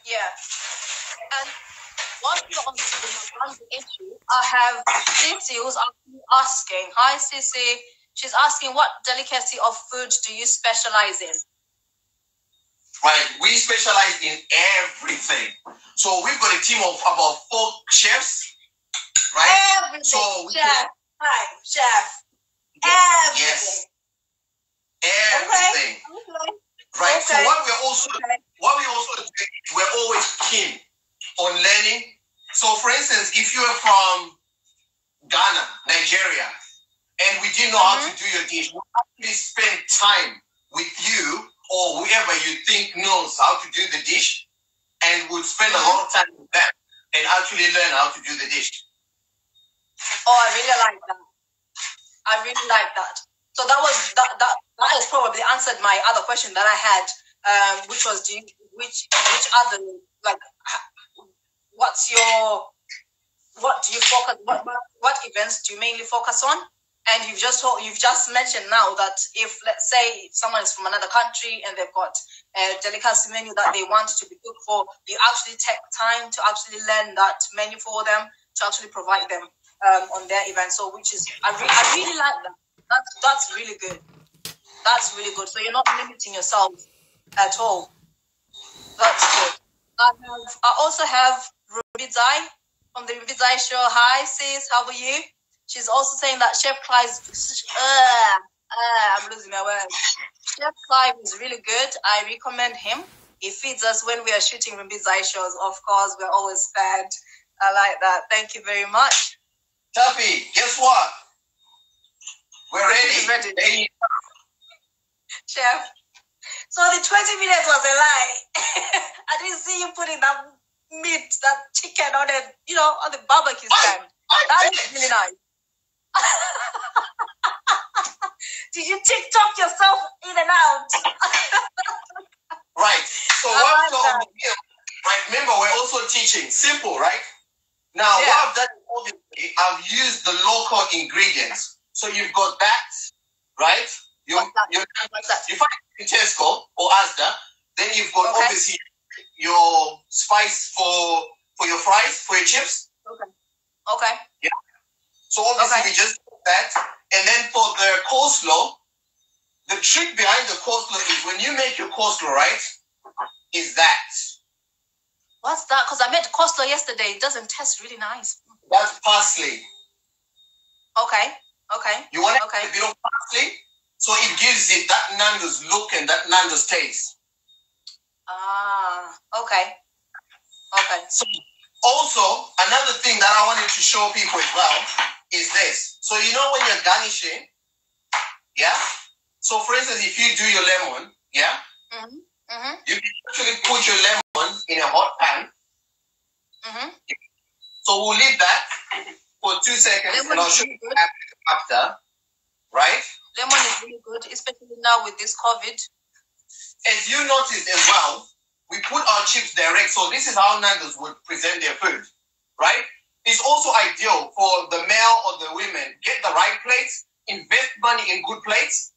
Yeah. And while you're on the issue, I have Sissy who's asking. Hi, Sissy. She's asking, what delicacy of food do you specialize in? Right, we specialize in everything. So we've got a team of about 4 chefs, right? Everything, so chef. Hi, chef. Everything. Yes. Everything. Okay. Right. Okay. So what we also do, we're always keen on learning. So for instance, if you're from Ghana, Nigeria, and we didn't know how to do your dish, we'll actually spend time with you or whoever you think knows how to do the dish, and we'll spend a lot of time with them and actually learn how to do the dish. Oh, I really like that. I really like that. So that has probably answered my other question that I had, which was which other, like, what do you focus, what events do you mainly focus on? And you've just mentioned now that if, let's say, someone is from another country and they've got a delicacy menu that they want to be cooked for, you actually take time to actually learn that menu for them, to actually provide them on their event. So, which is, I really like that. That's really good. That's really good. So you're not limiting yourself at all. That's good. I also have Ruby Zai from the Ruby Zai show. Hi, sis. How are you? She's also saying that Chef Clive's... I'm losing my words. Chef Clive is really good. I recommend him. He feeds us when we are shooting Ruby Zai shows. Of course, we're always fed. I like that. Thank you very much. Tuffy, guess what? We're ready. Chef. So the 20 minutes was a lie. I didn't see you putting that meat, that chicken on the, on the barbecue stand. That is really nice. Did you TikTok yourself in and out? Right. So what we're doing here, right? Remember, we're also teaching simple, right? Now, what I've done, obviously, I've used the local ingredients. So you've got that, right? You find it in Tesco or Asda. Then you've got obviously your spice for your fries, for your chips. Okay. Yeah. So obviously we just do that. And then for the coleslaw, the trick behind the coleslaw is when you make your coleslaw, right? Is that. What's that? Because I made coleslaw yesterday. It doesn't taste really nice. That's parsley. Okay. You want a bit of parsley, so it gives it that Nando's look and that Nando's taste. Okay. So also, another thing that I wanted to show people as well is this. So when you're garnishing, yeah? So for instance, if you do your lemon, yeah? You can actually put your lemon in a hot pan. So we'll leave that for 2 seconds, and I'll show you after, right? Lemon is really good, especially now with this COVID. As you noticed as well, we put our chips direct, so this is how Nando's would present their food, right? It's also ideal for the male or the women. Get the right plates, invest money in good plates.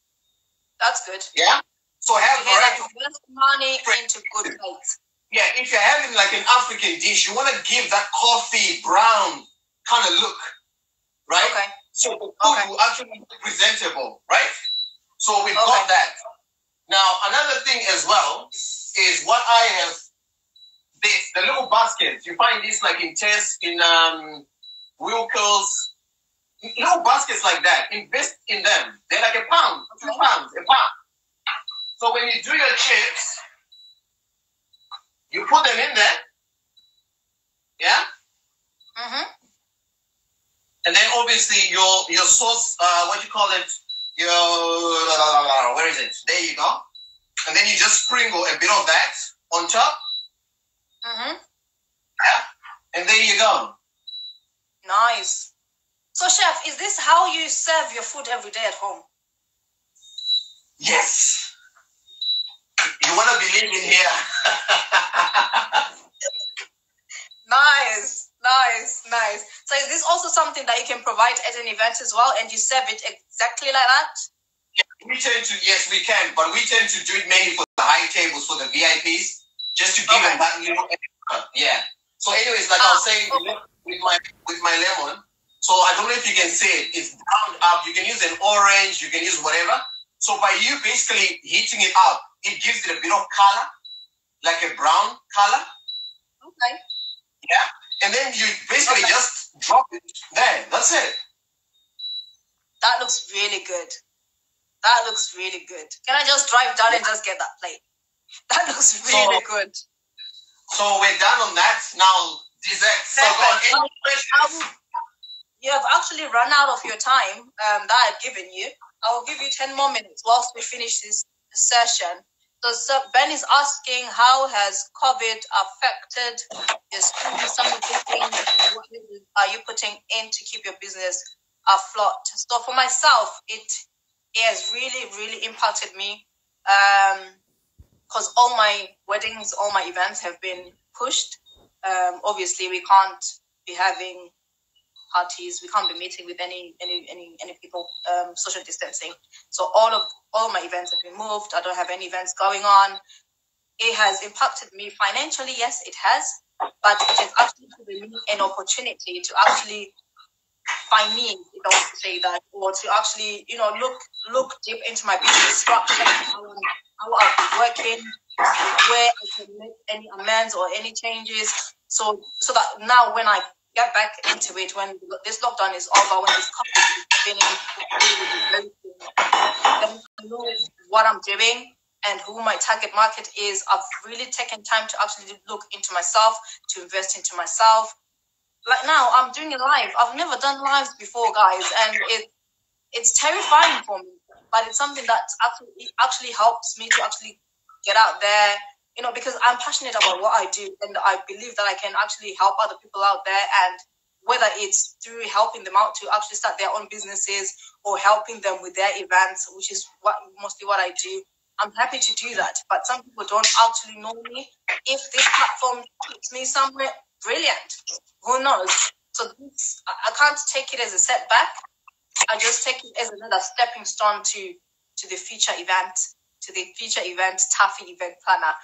That's good. Yeah? So have the right... Invest money into good plates. Yeah, if you're having like an African dish, you want to give that coffee brown kind of look, right? Okay. So the food will actually be presentable, right? So we've got that. Now, another thing as well is what I have, the little baskets. You find this like in Tess, in Wilkos, little baskets like that. Invest in them. They're like £1, £2, £1. So when you do your chips, you put them in there, yeah? And then obviously your sauce, where is it? There you go. And then you just sprinkle a bit of that, on top. Mm-hmm. Yeah. And there you go. Nice. So, chef, is this how you serve your food every day at home? Yes. You want to be living here. Nice. So is this also something that you can provide at an event as well, and you serve it exactly like that? Yeah, yes, we can, but we tend to do it mainly for the high tables, for the VIPs, just to give them that little extra. Yeah. So anyways, like I was saying, with my lemon, so I don't know if you can see it, it's browned up. You can use an orange, you can use whatever. So by you basically heating it up, it gives it a bit of color, like a brown color. Okay. Yeah. And then you basically just drop it there. That's it. That looks really good. Can I just drive down and just get that plate? That looks really good. So we're done on that. Now, dessert. So any questions? You have actually run out of your time that I've given you. I will give you 10 more minutes whilst we finish this session. So Ben is asking, how has COVID affected your students, some of the things, and what are you putting in to keep your business afloat? So for myself, it has really, really impacted me because all my weddings, all my events have been pushed. Obviously, we can't be having parties, we can't be meeting with any people, social distancing. So all my events have been moved. I don't have any events going on. It has impacted me financially, yes, it has, but it has actually given me an opportunity to actually find me, if I want to say that, or to actually, look deep into my business structure, how I'll be working, where I can make any amends or any changes, so that now when I get back into it, when this lockdown is over, when this COVID is finished, then I know what I'm doing and who my target market is. I've really taken time to actually look into myself, to invest into myself. Like now, I'm doing a live. I've never done lives before, guys, and it's terrifying for me. But it's something that actually helps me to actually get out there, because I'm passionate about what I do, and I believe that I can actually help other people out there. And whether it's through helping them out to actually start their own businesses or helping them with their events, which is mostly what I do, I'm happy to do that. But some people don't actually know me. If this platform takes me somewhere, brilliant. Who knows? So I can't take it as a setback. I just take it as another stepping stone to the future event, Taffy event planner,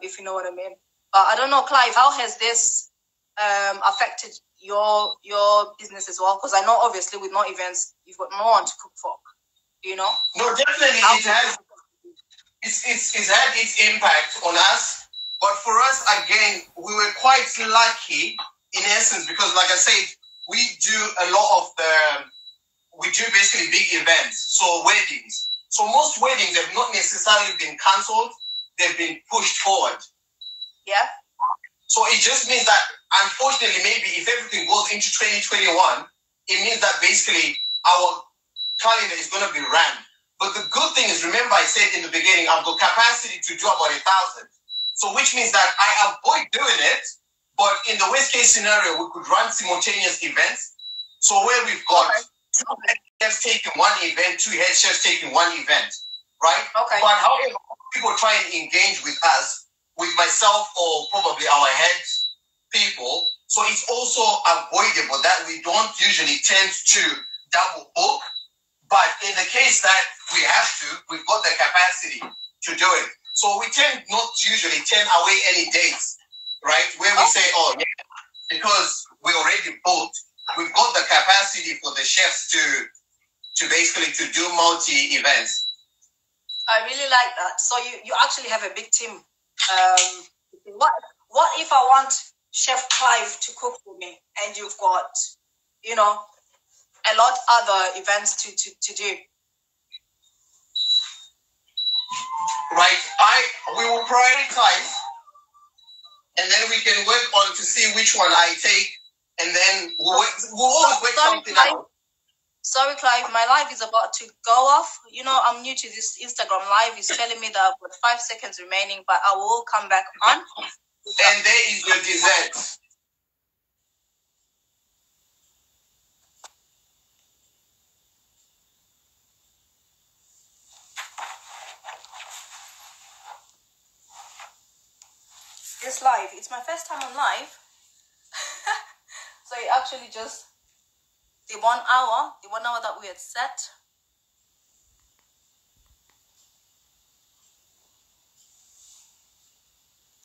if you know what I mean. I don't know, Clive, how has this affected your business as well? Because I know obviously with no events, you've got no one to cook for. No, definitely it has. It's had its impact on us, but for us again, we were quite lucky in essence because, like I said, we do basically big events, so weddings. So most weddings have not necessarily been cancelled; they've been pushed forward. Yeah. So it just means that, unfortunately, maybe if everything goes into 2021, it means that basically our calendar is going to be rammed. But the good thing is, remember I said in the beginning, I've got capacity to do about 1,000. So which means that I avoid doing it, but in the worst case scenario, we could run simultaneous events. So where we've got two head chefs taking one event, two head chefs taking one event, right? Okay. But however, people try and engage with us, with myself or probably our head people. So it's also avoidable that we don't usually tend to double book. But in the case that we have to, we've got the capacity to do it. So we tend not to usually turn away any dates, right? Where we say, oh, yeah, because we already booked, we've got the capacity for the chefs to basically to do multi-events. I really like that. So you actually have a big team. What if I want Chef Clive to cook for me and you've got, a lot other events to do? Right. We will prioritize, and then we can work on to see which one I take, and then we'll always work something out. Sorry, Clive, my live is about to go off. You know, I'm new to this Instagram live. It's telling me that I've got 5 seconds remaining, but I will come back on. And there is your dessert. This live, it's my first time on live. So it actually just, the 1 hour that we had set.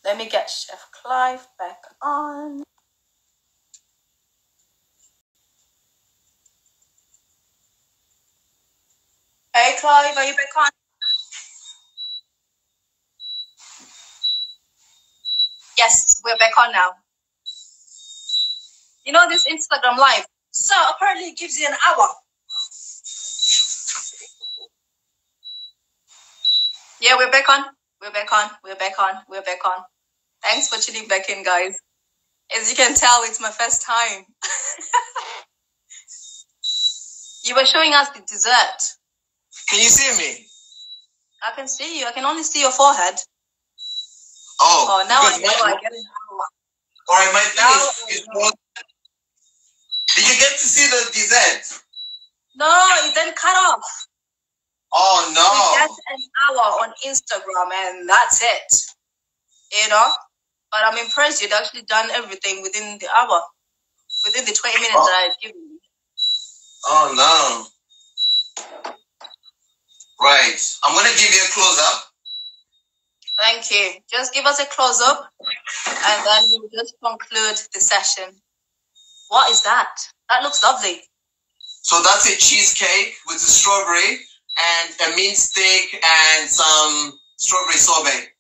Let me get Chef Clive back on. Hey Clive, are you back on? Yes, we're back on now. You know this Instagram live? So apparently it gives you an hour. Yeah, we're back on. We're back on. We're back on. We're back on. Thanks for tuning back in, guys. As you can tell, it's my first time. You were showing us the dessert. Can you see me? I can see you. I can only see your forehead. Oh, now I know I get it. All right, my thing is did you get to see the dessert? No, it then cut off. Oh, no. We get an hour on Instagram and that's it. You know? But I'm impressed you'd actually done everything within the hour. Within the 20 minutes that I've given you. Oh, no. Right. I'm going to give you a close-up. Thank you. Just give us a close-up and then we'll just conclude the session. What is that? That looks lovely. So that's a cheesecake with a strawberry and a mint steak and some strawberry sorbet.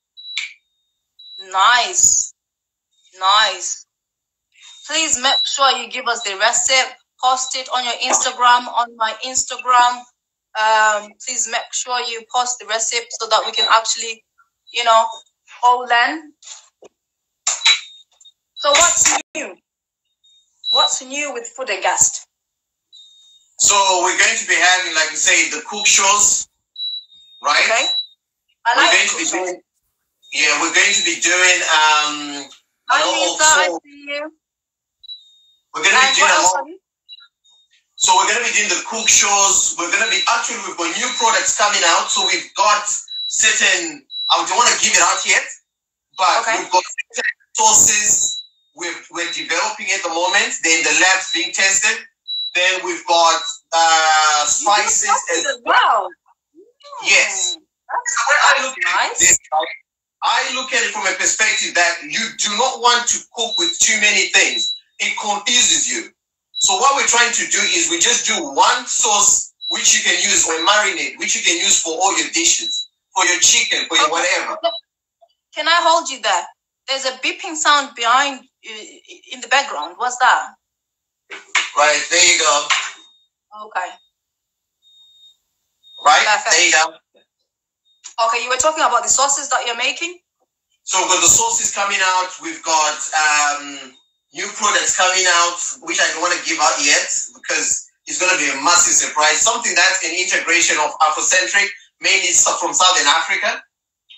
Nice. Nice. Please make sure you give us the recipe. Post it on your Instagram, on my Instagram. Please make sure you post the recipe so that we can actually, you know, all learn. So what's new? What's new with Food and Guest? So we're going to be having, like you say, the cook shows, right? Okay. We're going to be doing Hi, Lisa, I see you. We're going to be doing a lot. So we're going to be doing the cook shows. We've got new products coming out. So we've got certain, I don't want to give it out yet, but we've got certain sauces we're developing at the moment. They're in the labs being tested. Then we've got spices as well. Yes. I look at it from a perspective that you do not want to cook with too many things. It confuses you. So what we're trying to do is we just do one sauce which you can use or marinade, which you can use for all your dishes, for your chicken, for your whatever. Can I hold you there? There's a beeping sound behind in the background. What's that? Right, there you go. Okay. Right, perfect. There you go. Okay, you were talking about the sauces that you're making? So we've got the sauces coming out. We've got new products coming out, which I don't want to give out yet because it's going to be a massive surprise. Something that's an integration of Afrocentric, mainly from Southern Africa,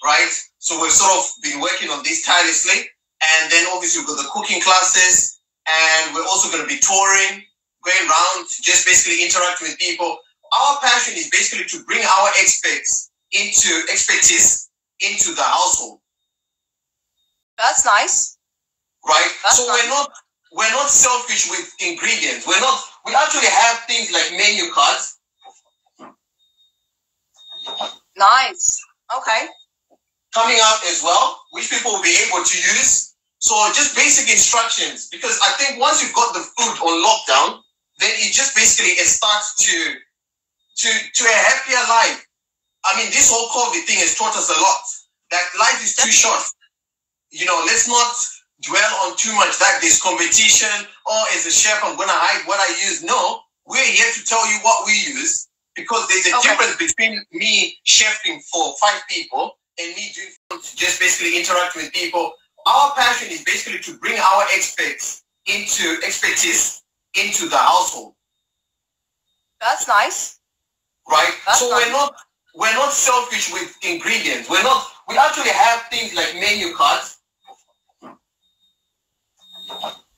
right? So we've sort of been working on this tirelessly. And then obviously we've got the cooking classes. And we're also going to be touring, going around, just basically interacting with people. Our passion is basically to bring our expertise into the household. That's nice. Right? So we're not selfish with ingredients. We actually have things like menu cards. Nice. Okay. Coming out as well, which people will be able to use. So just basic instructions, because I think once you've got the food on lockdown, then it just basically starts to a happier life. I mean, this whole COVID thing has taught us a lot. That life is too short. You know, let's not dwell on too much that there's competition, or as a chef, I'm going to hide what I use. No, we're here to tell you what we use, because there's a difference between me chefing for 5 people and me doing just basically interacting with people. Our passion is basically to bring our expertise into the household. That's nice. Right? That's so nice. we're not selfish with ingredients. We actually have things like menu cards.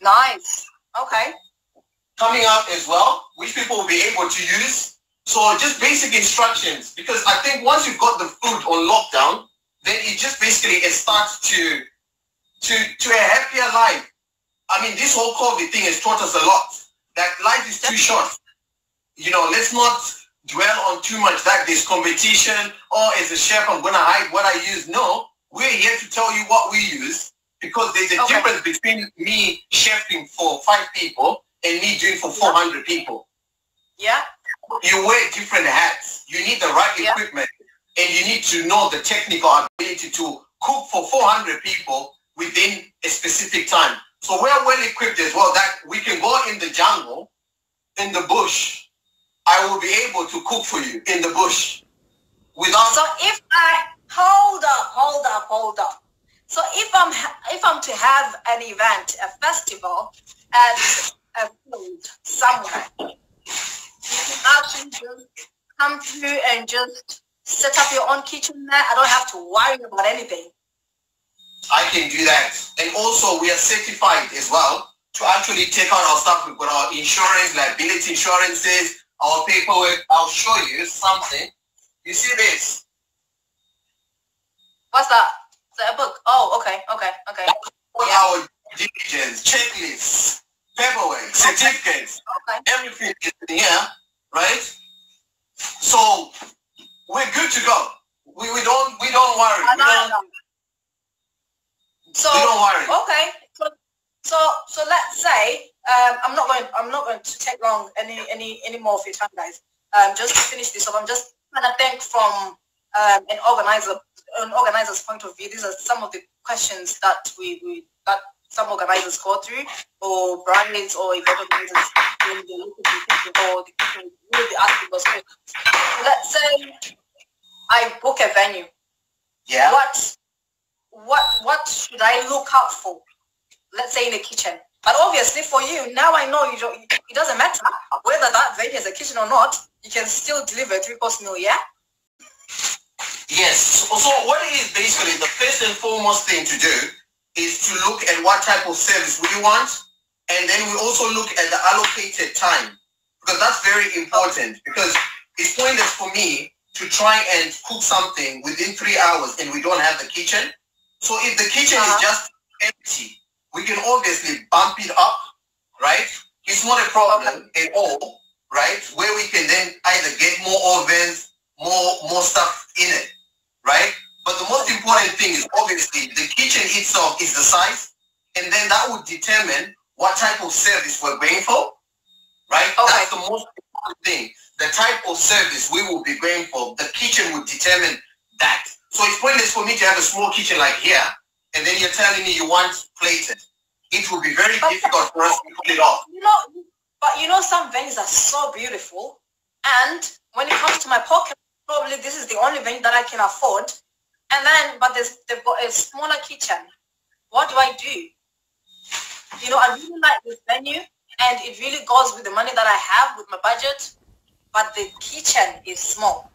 Nice. Okay. Coming up as well, which people will be able to use. So just basic instructions, because I think once you've got the food on lockdown, then it just basically it starts to a happier life. I mean, this whole COVID thing has taught us a lot. That life is too short. You know, let's not dwell on too much that there's competition, or as a chef, I'm going to hide what I use. No, we're here to tell you what we use, because there's a difference between me chefing for 5 people and me doing for 400 people. Yeah. You wear different hats. You need the right equipment, and you need to know the technical ability to cook for 400 people within a specific time. So we're well equipped as well that we can go in the jungle, in the bush. I will be able to cook for you in the bush without. So if I hold up. So if I'm to have an event, a festival, at a food somewhere, you can actually just come through and just set up your own kitchen there. I don't have to worry about anything. I can do that. And also we are certified as well to actually take out our stuff. We've got our insurance, liability insurances, our paperwork. I'll show you something. You see this? What's that? Is that a book? Oh, okay. Our diligence, checklists, paperwork, certificates, everything is in here, right? So we're good to go. We don't worry. So we don't worry. Okay. So let's say I'm not going to take long any more of your time, guys. Just to finish this up, I'm just trying to think from an organizer's point of view. These are some of the questions that that some organizers go through, or brands, or event organizers when they look at the or the people will be asking those questions. So let's say I book a venue. Yeah. What should I look out for? Let's say in the kitchen. But obviously for you, now I know it doesn't matter whether that venue is a kitchen or not, you can still deliver a 3-course meal, yeah? Yes. So what it is basically, the first and foremost thing to do is to look at what type of service we want, and then we also look at the allocated time, because that's very important, because it's pointless for me to try and cook something within 3 hours and we don't have the kitchen. So if the kitchen is just empty, we can obviously bump it up, right? It's not a problem at all, right? Where we can then either get more ovens, more stuff in it, right? But the most important thing is obviously the kitchen itself is the size, and then that would determine what type of service we're going for, right? That's the most important thing. The type of service we will be going for, the kitchen would determine that. So it's pointless for me to have a small kitchen like here, and then you're telling me you want plated. It will be very difficult for us to pull it off. But some venues are so beautiful, and when it comes to my pocket, probably this is the only venue that I can afford. And then, but they've got a smaller kitchen. What do I do? I really like this venue, and it really goes with the money that I have, with my budget, but the kitchen is small.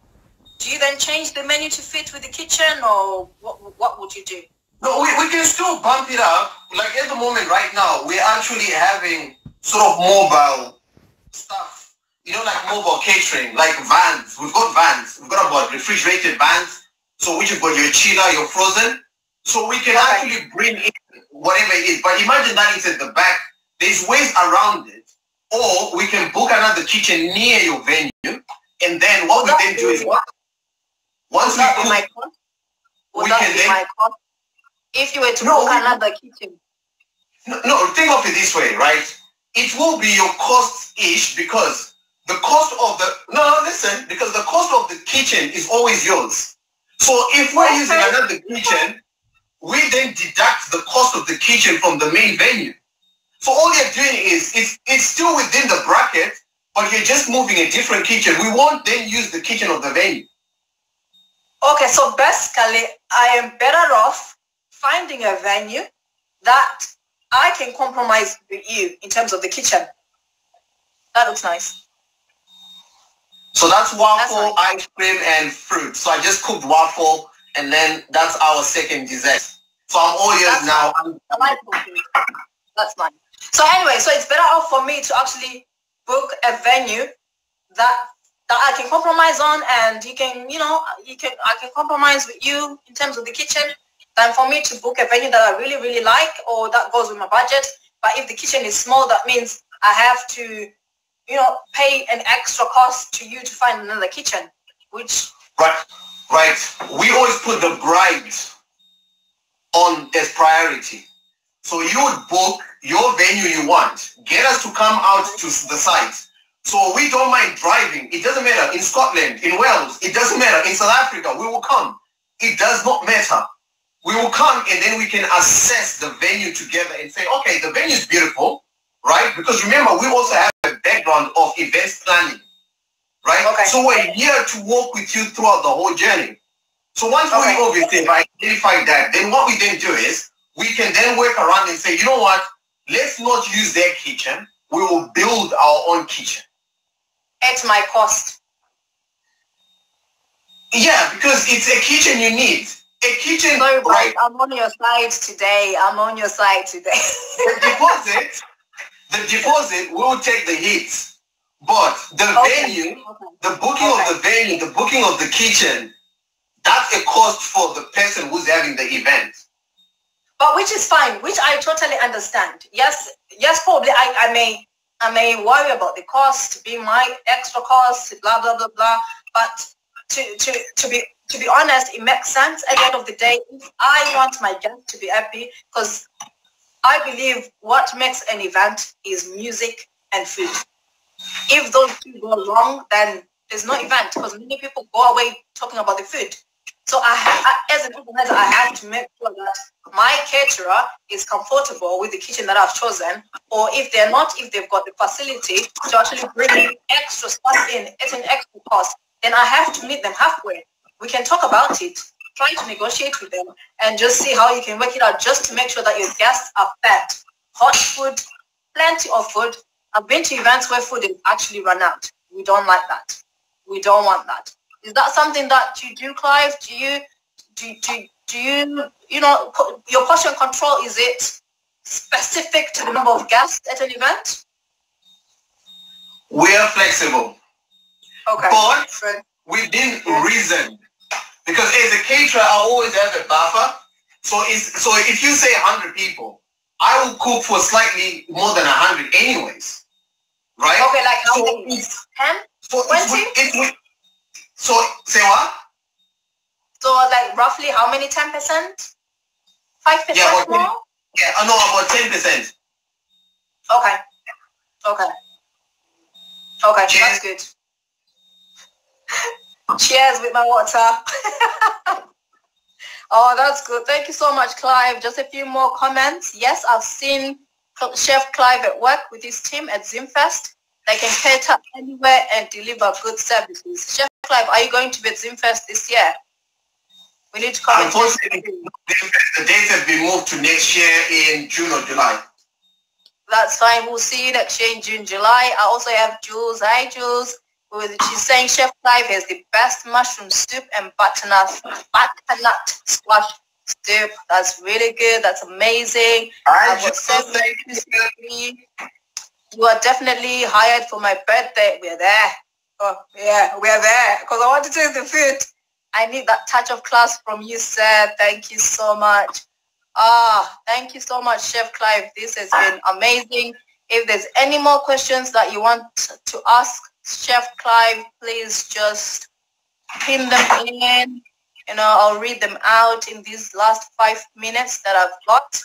Do you then change the menu to fit with the kitchen, or what would you do? No, we can still bump it up. Like at the moment right now, we're actually having sort of mobile stuff. Like mobile catering, like vans. We've got vans. We've got about refrigerated vans. So which you've got your chiller, your frozen. So we can actually bring in whatever it is. But imagine that it's at the back. There's ways around it. Or we can book another kitchen near your venue. And then what we then do is, once we cook, we can then... If you were to book another kitchen. No, think of it this way, right? It will be your cost-ish, because the cost of the... because the cost of the kitchen is always yours. So if we're using another kitchen, we then deduct the cost of the kitchen from the main venue. So all you're doing is, it's still within the bracket, but you're just moving a different kitchen. We won't then use the kitchen of the venue. Okay, so basically, I am better off finding a venue that I can compromise with you in terms of the kitchen. That looks nice. So that's waffle, ice cream, and fruit. So I just cooked waffle, and then that's our second dessert. So I'm all yours now. I like cooking. That's fine. So anyway, so it's better off for me to actually book a venue that I can compromise on, and I can compromise with you in terms of the kitchen, than for me to book a venue that I really, really like or that goes with my budget. But if the kitchen is small, that means I have to, pay an extra cost to you to find another kitchen, which... Right. We always put the bride on as priority. So you would book your venue you want. Get us to come out to the site. So we don't mind driving. It doesn't matter. In Scotland, in Wales, it doesn't matter. In South Africa, we will come. It does not matter. We will come, and then we can assess the venue together and say, okay, the venue is beautiful, right? Because remember, we also have a background of events planning, right? Okay. So we're here to walk with you throughout the whole journey. So once we obviously identify that, then what we then do is we can then work around and say, you know what? Let's not use their kitchen. We will build our own kitchen. At my cost. Yeah, because it's a kitchen you need. A kitchen, sorry, right? I'm on your side today. The deposit will take the hits, but the venue, the booking of the venue, the booking of the kitchen, that's a cost for the person who's having the event. But which is fine, which I totally understand. Yes, probably I may worry about the cost being my extra cost, blah blah blah blah. But to be honest, it makes sense at the end of the day. If I want my guests to be happy, because I believe what makes an event is music and food. If those two go wrong, then there's no event, because many people go away talking about the food. So as an organizer, I have to make sure that my caterer is comfortable with the kitchen that I've chosen, or if they're not, if they've got the facility to actually bring extra stuff in at an extra cost, then I have to meet them halfway. We can talk about it, try to negotiate with them, and just see how you can work it out, just to make sure that your guests are fed. Hot food, plenty of food. I've been to events where food is actually run out. We don't like that. We don't want that. Is that something that you do, Clive? Do you your portion control, is it specific to the number of guests at an event? We are flexible. Okay. But within reason. Because as a caterer, I always have a buffer. So if you say 100 people, I will cook for slightly more than 100 anyways. Right? Okay, like how many? 10? 20? So, say what? So, like, roughly how many? 10%? 5% more? Yeah, no, about 10%. Okay, Cheers. That's good. Cheers with my water. Oh, that's good. Thank you so much, Clive. Just a few more comments. Yes, I've seen Chef Clive at work with his team at Zimfest. They can cater anywhere and deliver good services. Chef Clive, are you going to be at Zimfest this year? We need to come. Unfortunately, the dates have been moved to next year in June or July. That's fine. We'll see you next year in June, July. I also have Jules. Hi, Jules. She's saying Chef Clive has the best mushroom soup and butternut squash soup. That's really good. That's amazing. You are definitely hired for my birthday. We're there. Oh, yeah, we're there. Because I want to taste the food. I need that touch of class from you, sir. Thank you so much. Thank you so much, Chef Clive. This has been amazing. If there's any more questions that you want to ask Chef Clive, please just pin them in. I'll read them out in these last 5 minutes that I've got.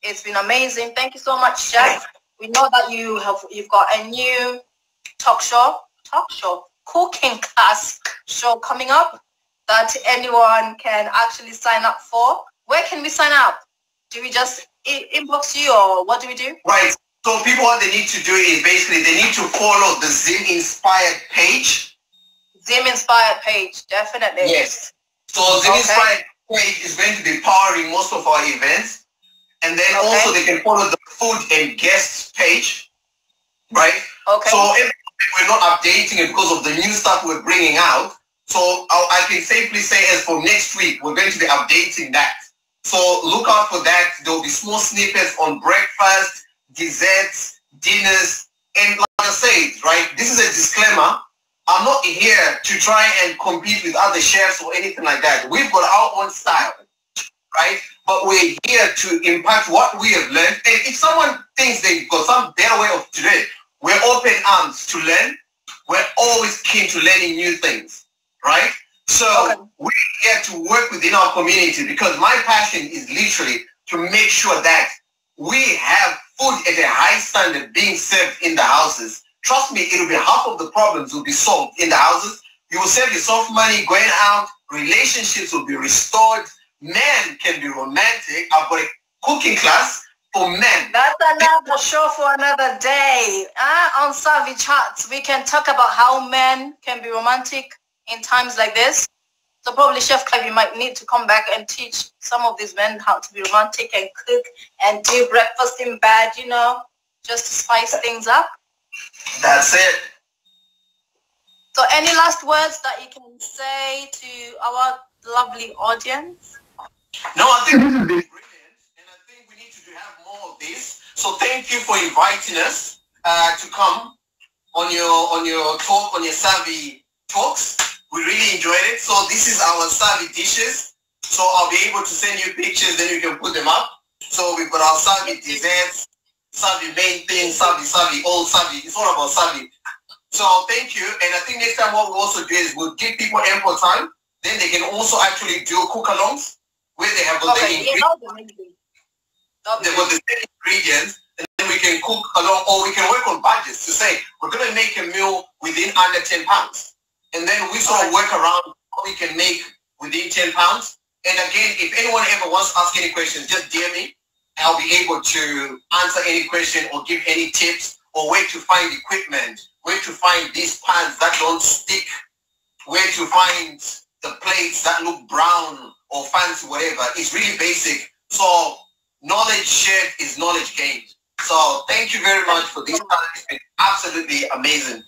It's been amazing. Thank you so much, Chef. We know that you've got a new cooking class show coming up that anyone can actually sign up for. Where can we sign up? Do we just inbox you, or what do we do? Right. So people, what they need to do is basically they need to follow the Zim Inspired page. Zim Inspired page, definitely. Yes. So Zim Inspired page is going to be powering most of our events. And then also they can follow the food and guests page, right? Okay. So every we're not updating it because of the new stuff we're bringing out. So I can safely say as for next week, we're going to be updating that. So look out for that. There'll be small snippets on breakfast, desserts, dinners, and like I said, right, this is a disclaimer. I'm not here to try and compete with other chefs or anything like that. We've got our own style, right? But we're here to impact what we have learned. And if someone thinks they've got some better way of doing it, we're open arms to learn. We're always keen to learning new things, right? So we're here to work within our community because my passion is literally to make sure that we have food at a high standard being served in the houses. Trust me, it'll be half of the problems will be solved in the houses. You will save yourself money going out. Relationships will be restored. Men can be romantic. I've got a cooking class for men. That's another show for another day. On Savvy Chats, we can talk about how men can be romantic in times like this. So probably Chef Clive, you might need to come back and teach some of these men how to be romantic and cook and do breakfast in bed, you know, just to spice things up. That's it. So any last words that you can say to our lovely audience? No, I think this has been brilliant, and I think we need to have more of this. So thank you for inviting us to come on your talk, on your Savvy Talks. We really enjoyed it. So this is our Savvy dishes. So I'll be able to send you pictures, then you can put them up. So we've got our Savvy desserts, Savvy main thing, Savvy, all Savvy. It's all about Savvy. So thank you. And I think next time what we'll also do is we'll give people ample time. Then they can also actually do cook-alongs where they have got the ingredients. They've got the same ingredients, and then we can cook along, or we can work on budgets to say we're going to make a meal within under 10 pounds. And then we sort of work around what we can make within 10 pounds. And again, if anyone ever wants to ask any questions, just DM me. I'll be able to answer any question or give any tips or where to find equipment, where to find these pans that don't stick, where to find the plates that look brown or fancy, whatever. It's really basic. So knowledge shared is knowledge gained. So thank you very much for this time. It's been absolutely amazing.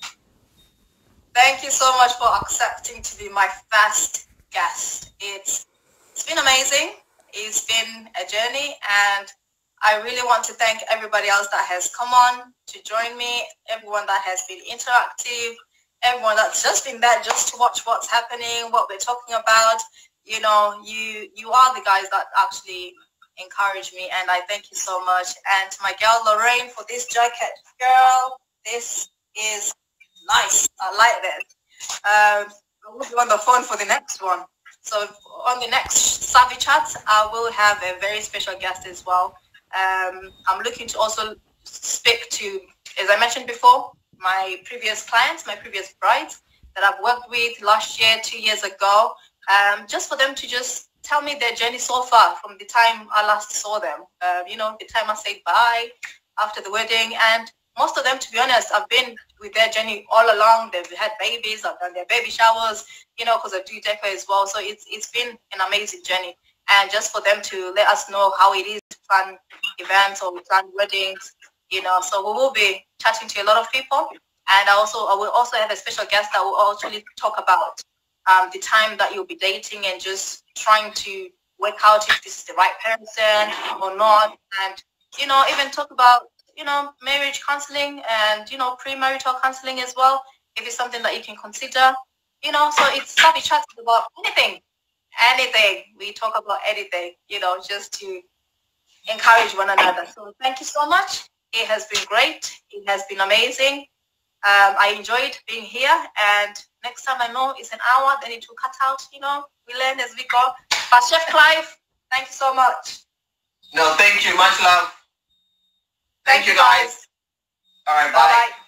Thank you so much for accepting to be my first guest. It's been amazing. It's been a journey, and I really want to thank everybody else that has come on to join me, everyone that has been interactive, everyone that's just been there just to watch what's happening, what we're talking about. You know, you are the guys that actually encourage me, and I thank you so much. And to my girl Lorraine for this jacket. Girl, this is nice. I like that. I will be on the phone for the next one. So on the next Savvy Chats, I will have a very special guest as well. I'm looking to also speak to, as I mentioned before, my previous clients, my previous brides that I've worked with last year, 2 years ago, just for them to just tell me their journey so far from the time I last saw them, you know, the time I said bye after the wedding. And most of them, to be honest, I've been with their journey all along. They've had babies, I've done their baby showers, you know, because I do deco as well. So it's been an amazing journey. And just for them to let us know how it is to plan events or plan weddings, you know. So we will be chatting to a lot of people. And I will also have a special guest that will actually talk about the time that you'll be dating and just trying to work out if this is the right person or not. And, you know, even talk about, you know, marriage counseling and, you know, premarital counseling as well, if it's something that you can consider, you know. So it's Savvy Chats about anything. We talk about anything, you know, just to encourage one another. So thank you so much. It has been great. It has been amazing. I enjoyed being here, and next time I know it's an hour, then it will cut out, you know, we learn as we go. But Chef Clive, thank you so much. No, thank you. Much love. Thank you, guys. All right, bye. Bye-bye.